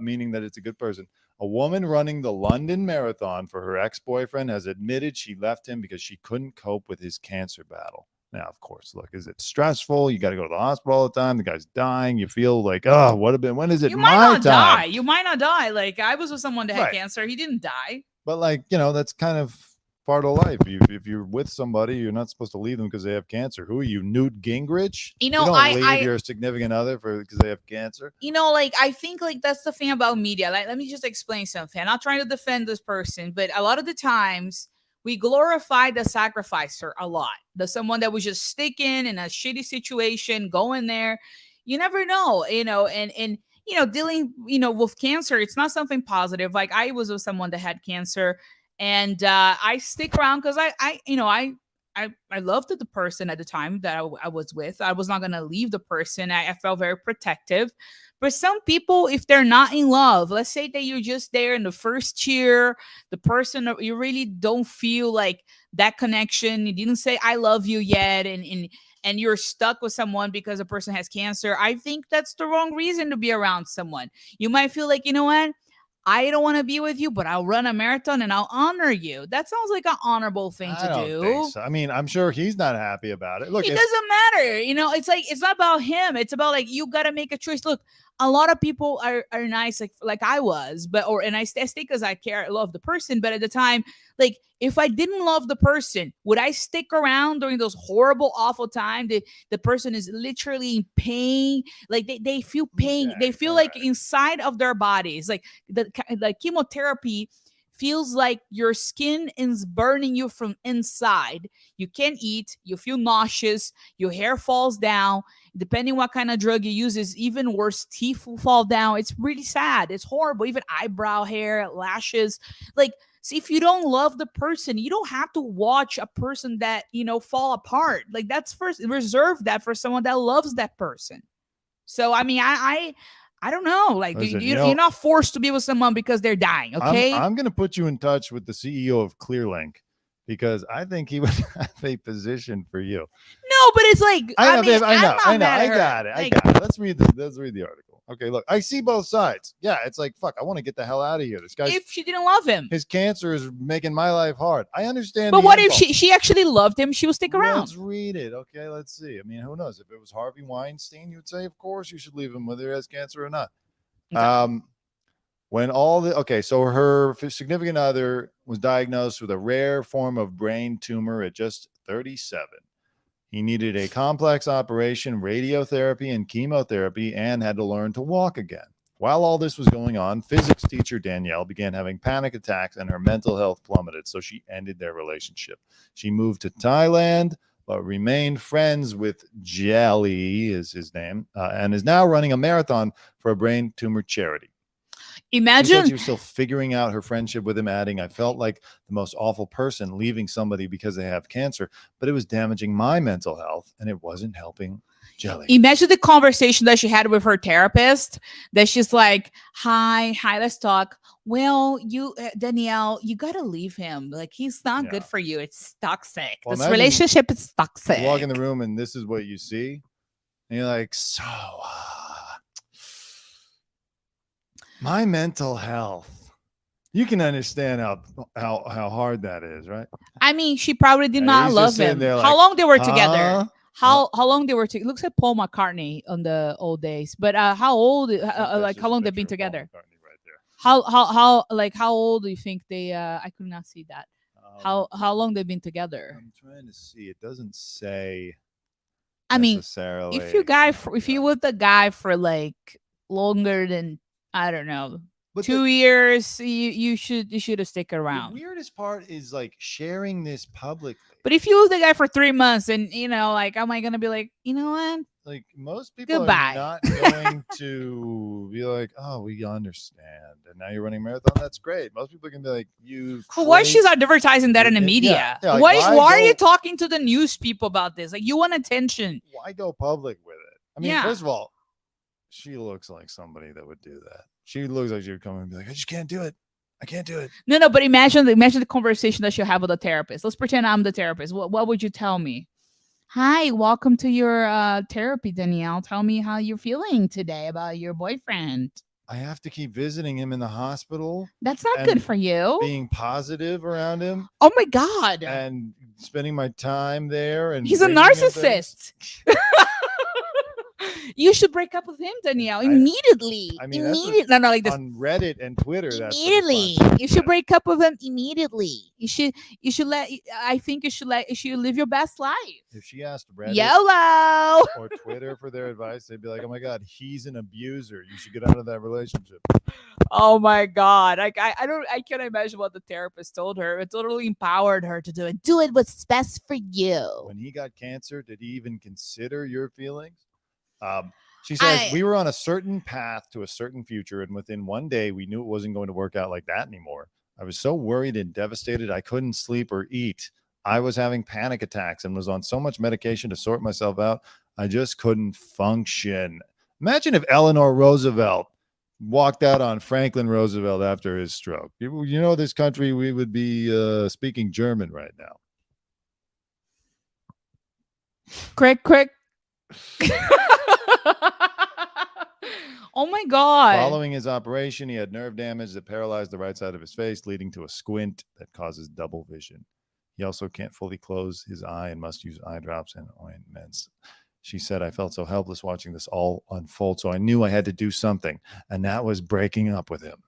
meaning that it's a good person. A woman running the London Marathon for her ex-boyfriend has admitted she left him because she couldn't cope with his cancer battle. Now, of course, look, is it stressful? You got to go to the hospital all the time. The guy's dying. You feel like, oh, when is it my time? You might not die. Like, I was with someone that had cancer. He didn't die. But that's kind of part of life. If you're with somebody, you're not supposed to leave them because they have cancer. Who are you, Newt Gingrich? You know, don't I leave your significant other because they have cancer. You know, like I think like that's the thing about media. Like, let me just explain something. I'm not trying to defend this person, but a lot of the times we glorify the sacrificer a lot. The someone that was just sticking in a shitty situation, going there. You never know, and dealing, with cancer, it's not something positive. Like I was with someone that had cancer, and I stick around because I loved the person at the time that I was with. I was not going to leave the person. I felt very protective. But some people, if they're not in love, let's say that you're just there in the first cheer, the person, you really don't feel like that connection. You didn't say, I love you yet. And you're stuck with someone because the person has cancer. I think that's the wrong reason to be around someone. You might feel like, you know what? I don't want to be with you, but I'll run a marathon and I'll honor you. That sounds like an honorable thing to do. Think so. I mean, I'm sure he's not happy about it. Look, it doesn't matter. It's like, it's not about him. It's about like, you got to make a choice. Look, a lot of people are nice, like I was, and I stay because I love the person. But at the time, like if I didn't love the person, would I stick around during those horrible, awful times? The person is literally in pain. Like they feel pain. Okay, they feel like inside of their bodies, like chemotherapy feels like your skin is burning you from inside. You can't eat. You feel nauseous. Your hair falls down. Depending what kind of drug you use, is even worse. Teeth will fall down. It's really sad. It's horrible. Even eyebrow hair, lashes. Like, see, if you don't love the person, you don't have to watch a person that, fall apart. Like, that's reserve that for someone that loves that person. So, I mean, I don't know. Like, listen, you're not forced to be with someone because they're dying, okay? I'm going to put you in touch with the CEO of Clearlink because I think he would have a position for you. No, but it's like, I know. I got it. Let's read the article. Okay, look, I see both sides. Yeah, it's like, fuck, I want to get the hell out of here. This guy, if she didn't love him, his cancer is making my life hard. I understand. But what if she actually loved him? She will stick around. Let's read it. Okay, let's see. I mean, who knows? If it was Harvey Weinstein, you'd say, of course, you should leave him whether he has cancer or not. Okay. So her significant other was diagnosed with a rare form of brain tumor at just 37. He needed a complex operation, radiotherapy, and chemotherapy, and had to learn to walk again. While all this was going on, physics teacher Danielle began having panic attacks and her mental health plummeted, so she ended their relationship. She moved to Thailand, but remained friends with Jelly, is his name, and is now running a marathon for a brain tumor charity. Imagine she was still figuring out her friendship with him, adding, I felt like the most awful person leaving somebody because they have cancer, but it was damaging my mental health and it wasn't helping Jelly. Imagine the conversation that she had with her therapist, that she's like, hi, let's talk. Well, Danielle, you got to leave him. Like, he's not good for you. It's toxic. Well, this relationship is toxic. You walk in the room and this is what you see. And you're like, so, my mental health. You can understand how hard that is, right? I mean, she probably did not love him. Like, how long they were together? How long they were together? Looks like Paul McCartney on the old days. But how old? How long they've been together? Right there. How old do you think they? I could not see that. How long they've been together? I'm trying to see. It doesn't say. I mean, if you with the guy for like longer than, I don't know, but 2 years, you should have stick around. The weirdest part is like sharing this publicly. But if you with the guy for 3 months and like, am I gonna be like, you know what? Like, most people are not going to be like, oh, we understand. And now you're running a marathon. That's great. Most people can be like, why she's advertising that in the media? Yeah, like, why are you talking to the news people about this? Like, you want attention. Why go public with it? I mean, first of all, she looks like somebody that would do that. She looks like she would come and be like, I just can't do it. I can't do it. No, but imagine the conversation that she'll have with a therapist. Let's pretend I'm the therapist. What would you tell me? Hi, welcome to your therapy, Danielle. Tell me how you're feeling today about your boyfriend. I have to keep visiting him in the hospital. That's not good for you. Being positive around him. Oh my God. And spending my time there. And he's a narcissist. You should break up with him, Danielle, immediately. I mean, that's immediately. No, like this. on Reddit and Twitter. That's the Immediately, response. you should break up with him immediately. You should let. I think you should live your best life. If she asked Reddit YOLO. or Twitter for their advice, they'd be like, "Oh my God, he's an abuser. You should get out of that relationship." Oh my God. Like I can't imagine what the therapist told her. It totally empowered her to do it. Do it what's best for you. When he got cancer, did he even consider your feelings? She says, we were on a certain path to a certain future, and within one day, we knew it wasn't going to work out like that anymore. I was so worried and devastated, I couldn't sleep or eat. I was having panic attacks and was on so much medication to sort myself out. I just couldn't function. Imagine if Eleanor Roosevelt walked out on Franklin Roosevelt after his stroke. You know, this country, we would be speaking German right now. Quick. Oh my God. Following his operation, he had nerve damage that paralyzed the right side of his face, leading to a squint that causes double vision. He also can't fully close his eye and must use eye drops and ointments. She said, I felt so helpless watching this all unfold, so I knew I had to do something, and that was breaking up with him.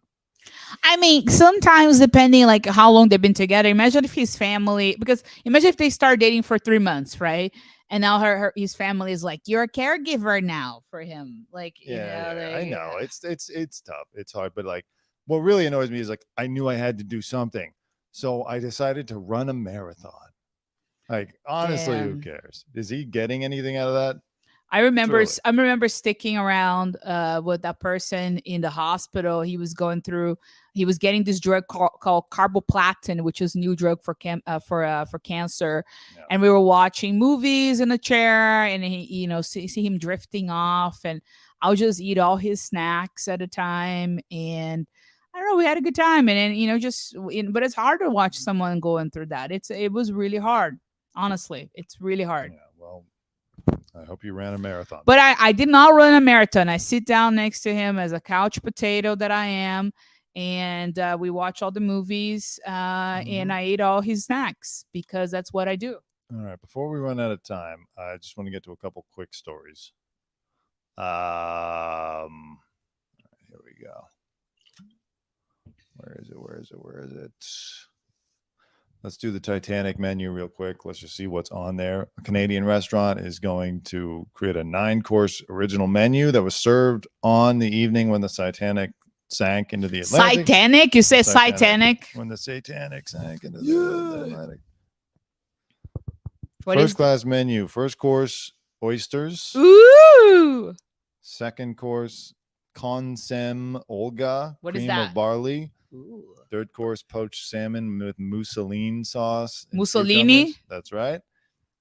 I mean, sometimes depending like how long they've been together, imagine if his family, because imagine if they start dating for 3 months, right? And now his family is like, you're a caregiver now for him. Like, I know. It's tough. It's hard. But like, what really annoys me is like, I knew I had to do something. So I decided to run a marathon. Like, honestly, who cares? Is he getting anything out of that? I remember sticking around with that person in the hospital. He was getting this drug called carboplatin, which is a new drug for cancer. Yeah. And we were watching movies in a chair, and he, see him drifting off, and I'll just eat all his snacks at a time. And I don't know, we had a good time. And then, but it's hard to watch someone going through that. It was really hard. Honestly, it's really hard. Yeah, well, I hope you ran a marathon. But I did not run a marathon. I sit down next to him as a couch potato that I am. And we watch all the movies and I ate all his snacks because that's what I do. All right. Before we run out of time, I just want to get to a couple quick stories. Here we go. Where is it? Let's do the Titanic menu real quick. Let's just see what's on there. A Canadian restaurant is going to create a 9-course original menu that was served on the evening when the Titanic sank into the Atlantic. Titanic? You say Titanic? When the Titanic sank into the Atlantic. First class menu. First course, oysters. Ooh. Second course, consem Olga. What cream is that? Of barley. Ooh. Third course, poached salmon with mousseline sauce. Mussolini? That's right.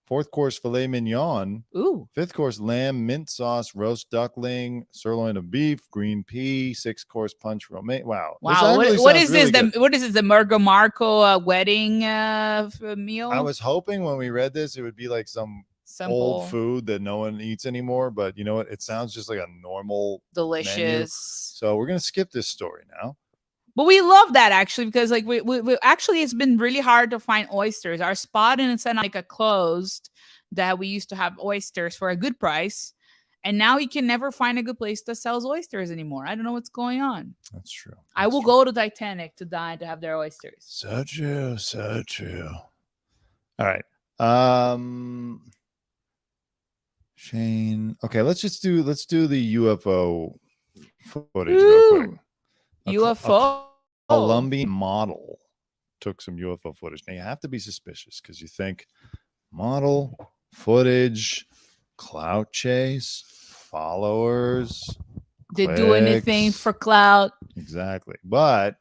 Fourth course, filet mignon. Ooh. Fifth course, lamb, mint sauce, roast duckling, sirloin of beef, green pea. Sixth course, punch romaine. Wow. What is this? What is this? The Mergo Marco wedding meal? I was hoping when we read this, it would be like some simple old food that no one eats anymore. But you know what? It sounds just like a normal delicious menu. So we're going to skip this story now. But we love that actually, because like we actually, it's been really hard to find oysters. Our spot in Santa Monica closed that we used to have oysters for a good price. And now you can never find a good place that sells oysters anymore. I don't know what's going on. That's true. I will go to Titanic to dine to have their oysters. So true. So true. All right. Shane. Okay, let's do the UFO footage real quick. UFO. A Colombian model took some UFO footage. Now you have to be suspicious because you think model footage, clout chase, followers. Did do anything for clout. Exactly. But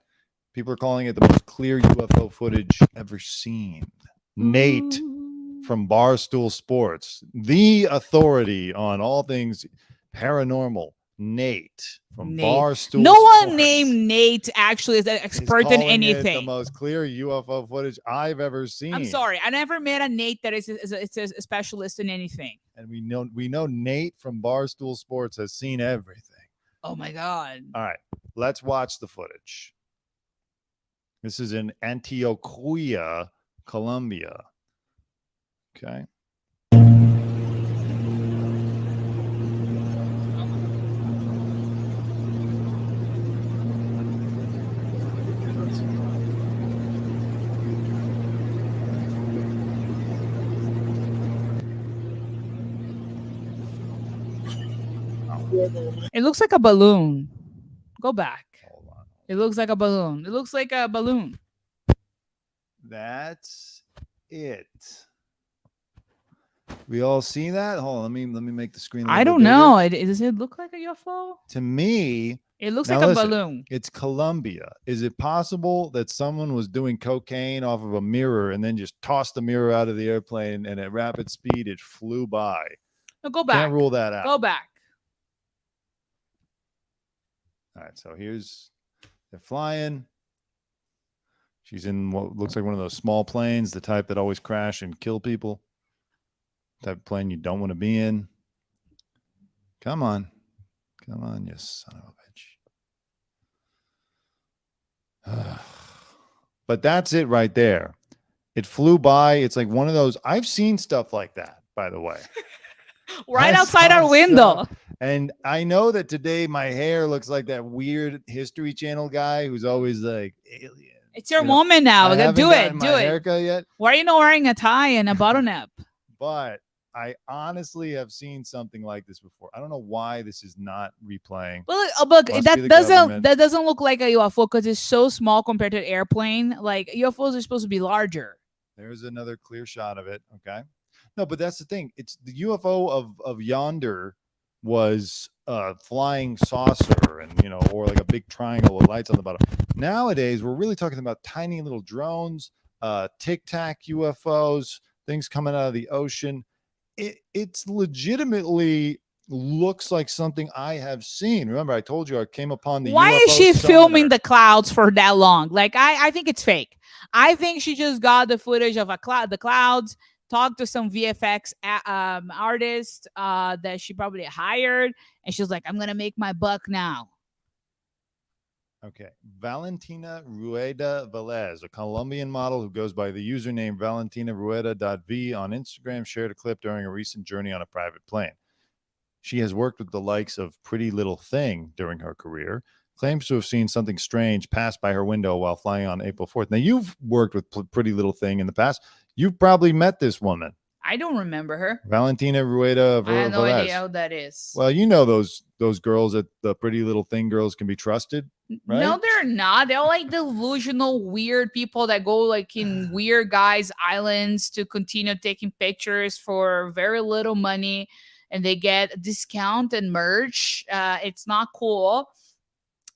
people are calling it the most clear UFO footage ever seen. Nate from Barstool Sports, the authority on all things paranormal. Nate from Barstool. No one named Nate actually is an expert in anything. The most clear UFO footage I've ever seen. I'm sorry, I never met a Nate that is a specialist in anything. And we know Nate from Barstool Sports has seen everything. Oh my God! All right, let's watch the footage. This is in Antioquia, Colombia. Okay. It looks like a balloon. Go back. Hold on. It looks like a balloon. It looks like a balloon. That's it. We all see that? Hold on, let me make the screen. I don't know. Does it look like a UFO? To me, It looks now like listen, a balloon. it's Colombia. Is it possible that someone was doing cocaine off of a mirror and then just tossed the mirror out of the airplane and at rapid speed it flew by? No, go back. Can't rule that out. Go back. All right, so they're flying. She's in what looks like one of those small planes, the type that always crash and kill people. Type of plane you don't want to be in. Come on, you son of a bitch. But that's it right there. It flew by. It's like one of those. I've seen stuff like that, by the way. Right I outside saw our window. stuff, and I know that today my hair looks like that weird History Channel guy who's always like alien. It's your moment now. I haven't Do gotten it. my Do it. haircut yet. Why are you not wearing a tie and a bottleneck? But I honestly have seen something like this before. I don't know why this is not replaying. Well, look, Must be that the doesn't government. that doesn't look like a UFO because it's so small compared to an airplane. Like UFOs are supposed to be larger. There's another clear shot of it. Okay. No, but that's the thing. It's the UFO of yonder was a flying saucer and, or like a big triangle with lights on the bottom. Nowadays, we're really talking about tiny little drones, Tic Tac UFOs, things coming out of the ocean. It's legitimately looks like something I have seen. Remember, I told you I came upon the Why UFO is she summoner. filming the clouds for that long? Like, I think it's fake. I think she just got the footage of the clouds, talked to some VFX artist that she probably hired, and she's like, I'm gonna make my buck now. Okay. Valentina Rueda Velez, a Colombian model who goes by the username ValentinaRueda.v on Instagram, shared a clip during a recent journey on a private plane. She has worked with the likes of Pretty Little Thing during her career, claims to have seen something strange pass by her window while flying on April 4th. Now, you've worked with Pretty Little Thing in the past. You've probably met this woman. I don't remember her. Valentina Rueda I have no Velez. idea who that is. Well, you know those girls at the Pretty Little Thing girls can be trusted, right? No, they're not. They're like delusional, weird people that go like in weird guys' islands to continue taking pictures for very little money, and they get a discount and merch. It's not cool.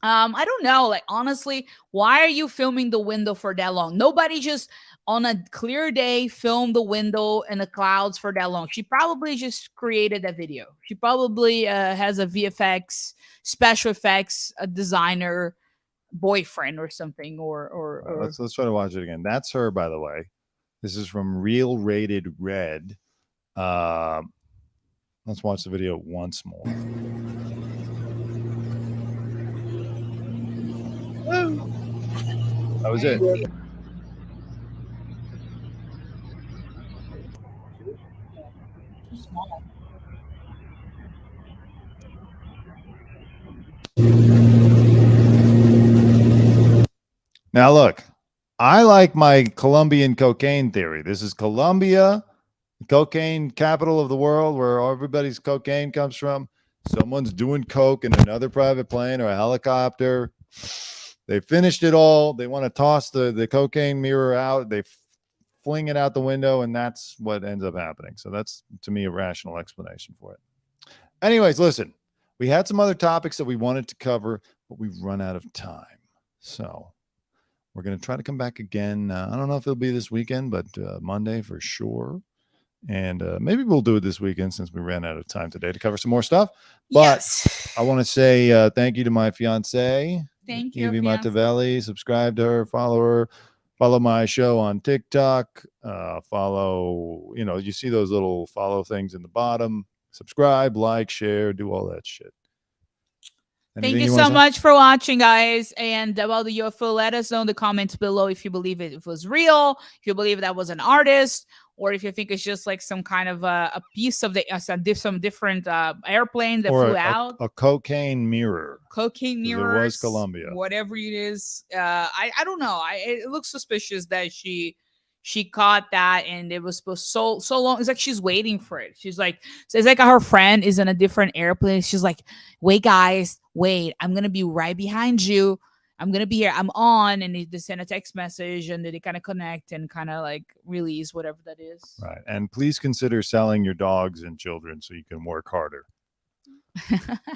I don't know. Like, honestly, why are you filming the window for that long? Nobody just on a clear day filmed the window and the clouds for that long. She probably just created that video. She probably has a VFX, special effects, a designer boyfriend or something. Or Let's try to watch it again. That's her, by the way. This is from Real Rated Red. Let's watch the video once more. That was it. Now, look, I like my Colombian cocaine theory. This is Colombia, the cocaine capital of the world, where everybody's cocaine comes from. Someone's doing coke in another private plane or a helicopter. They finished it all. They want to toss the cocaine mirror out. They fling it out the window, and that's what ends up happening. So that's, to me, a rational explanation for it. Anyways, listen, we had some other topics that we wanted to cover, but we've run out of time. So we're going to try to come back again. I don't know if it'll be this weekend, but Monday for sure. And maybe we'll do it this weekend since we ran out of time today to cover some more stuff. But yes. I want to say thank you to my fiance. Thank you, Evie fiance. Montevelli. Subscribe to her, follow her, follow my show on TikTok, follow, you see those little follow things in the bottom, subscribe, like, share, do all that shit. Thank you so much for watching, guys. And about the UFO, let us know in the comments below if you believe it was real, if you believe that was an artist, or if you think it's just like some kind of a piece of some different airplane that flew out. A cocaine mirror. Cocaine mirror. It was Colombia. Whatever it is. I don't know. It looks suspicious that she she caught that, and it was supposed so long. It's like she's waiting for it. She's like, so it's like her friend is in a different airplane. She's like, wait, guys, wait, I'm gonna be right behind you. I'm gonna be here. I'm on, and they send a text message, and then they kind of connect and kind of like release whatever that is. Right. And please consider selling your dogs and children so you can work harder.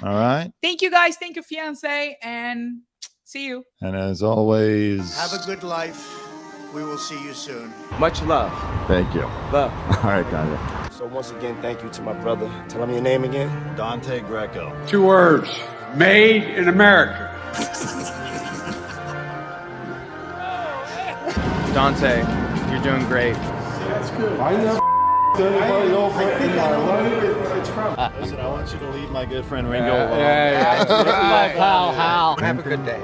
All right. Thank you, guys. Thank you, fiance, and see you. And as always, Have a good life. We will see you soon. Much love. thank you. Love. All right, Dante. So once again, thank you to my brother. Tell him your name again. Dante Greco. 2 words. Made in America. Dante, you're doing great. I never anybody over in my life. Listen, I want you to leave my good friend Ringo alone. Pal, Hal. Have a good day.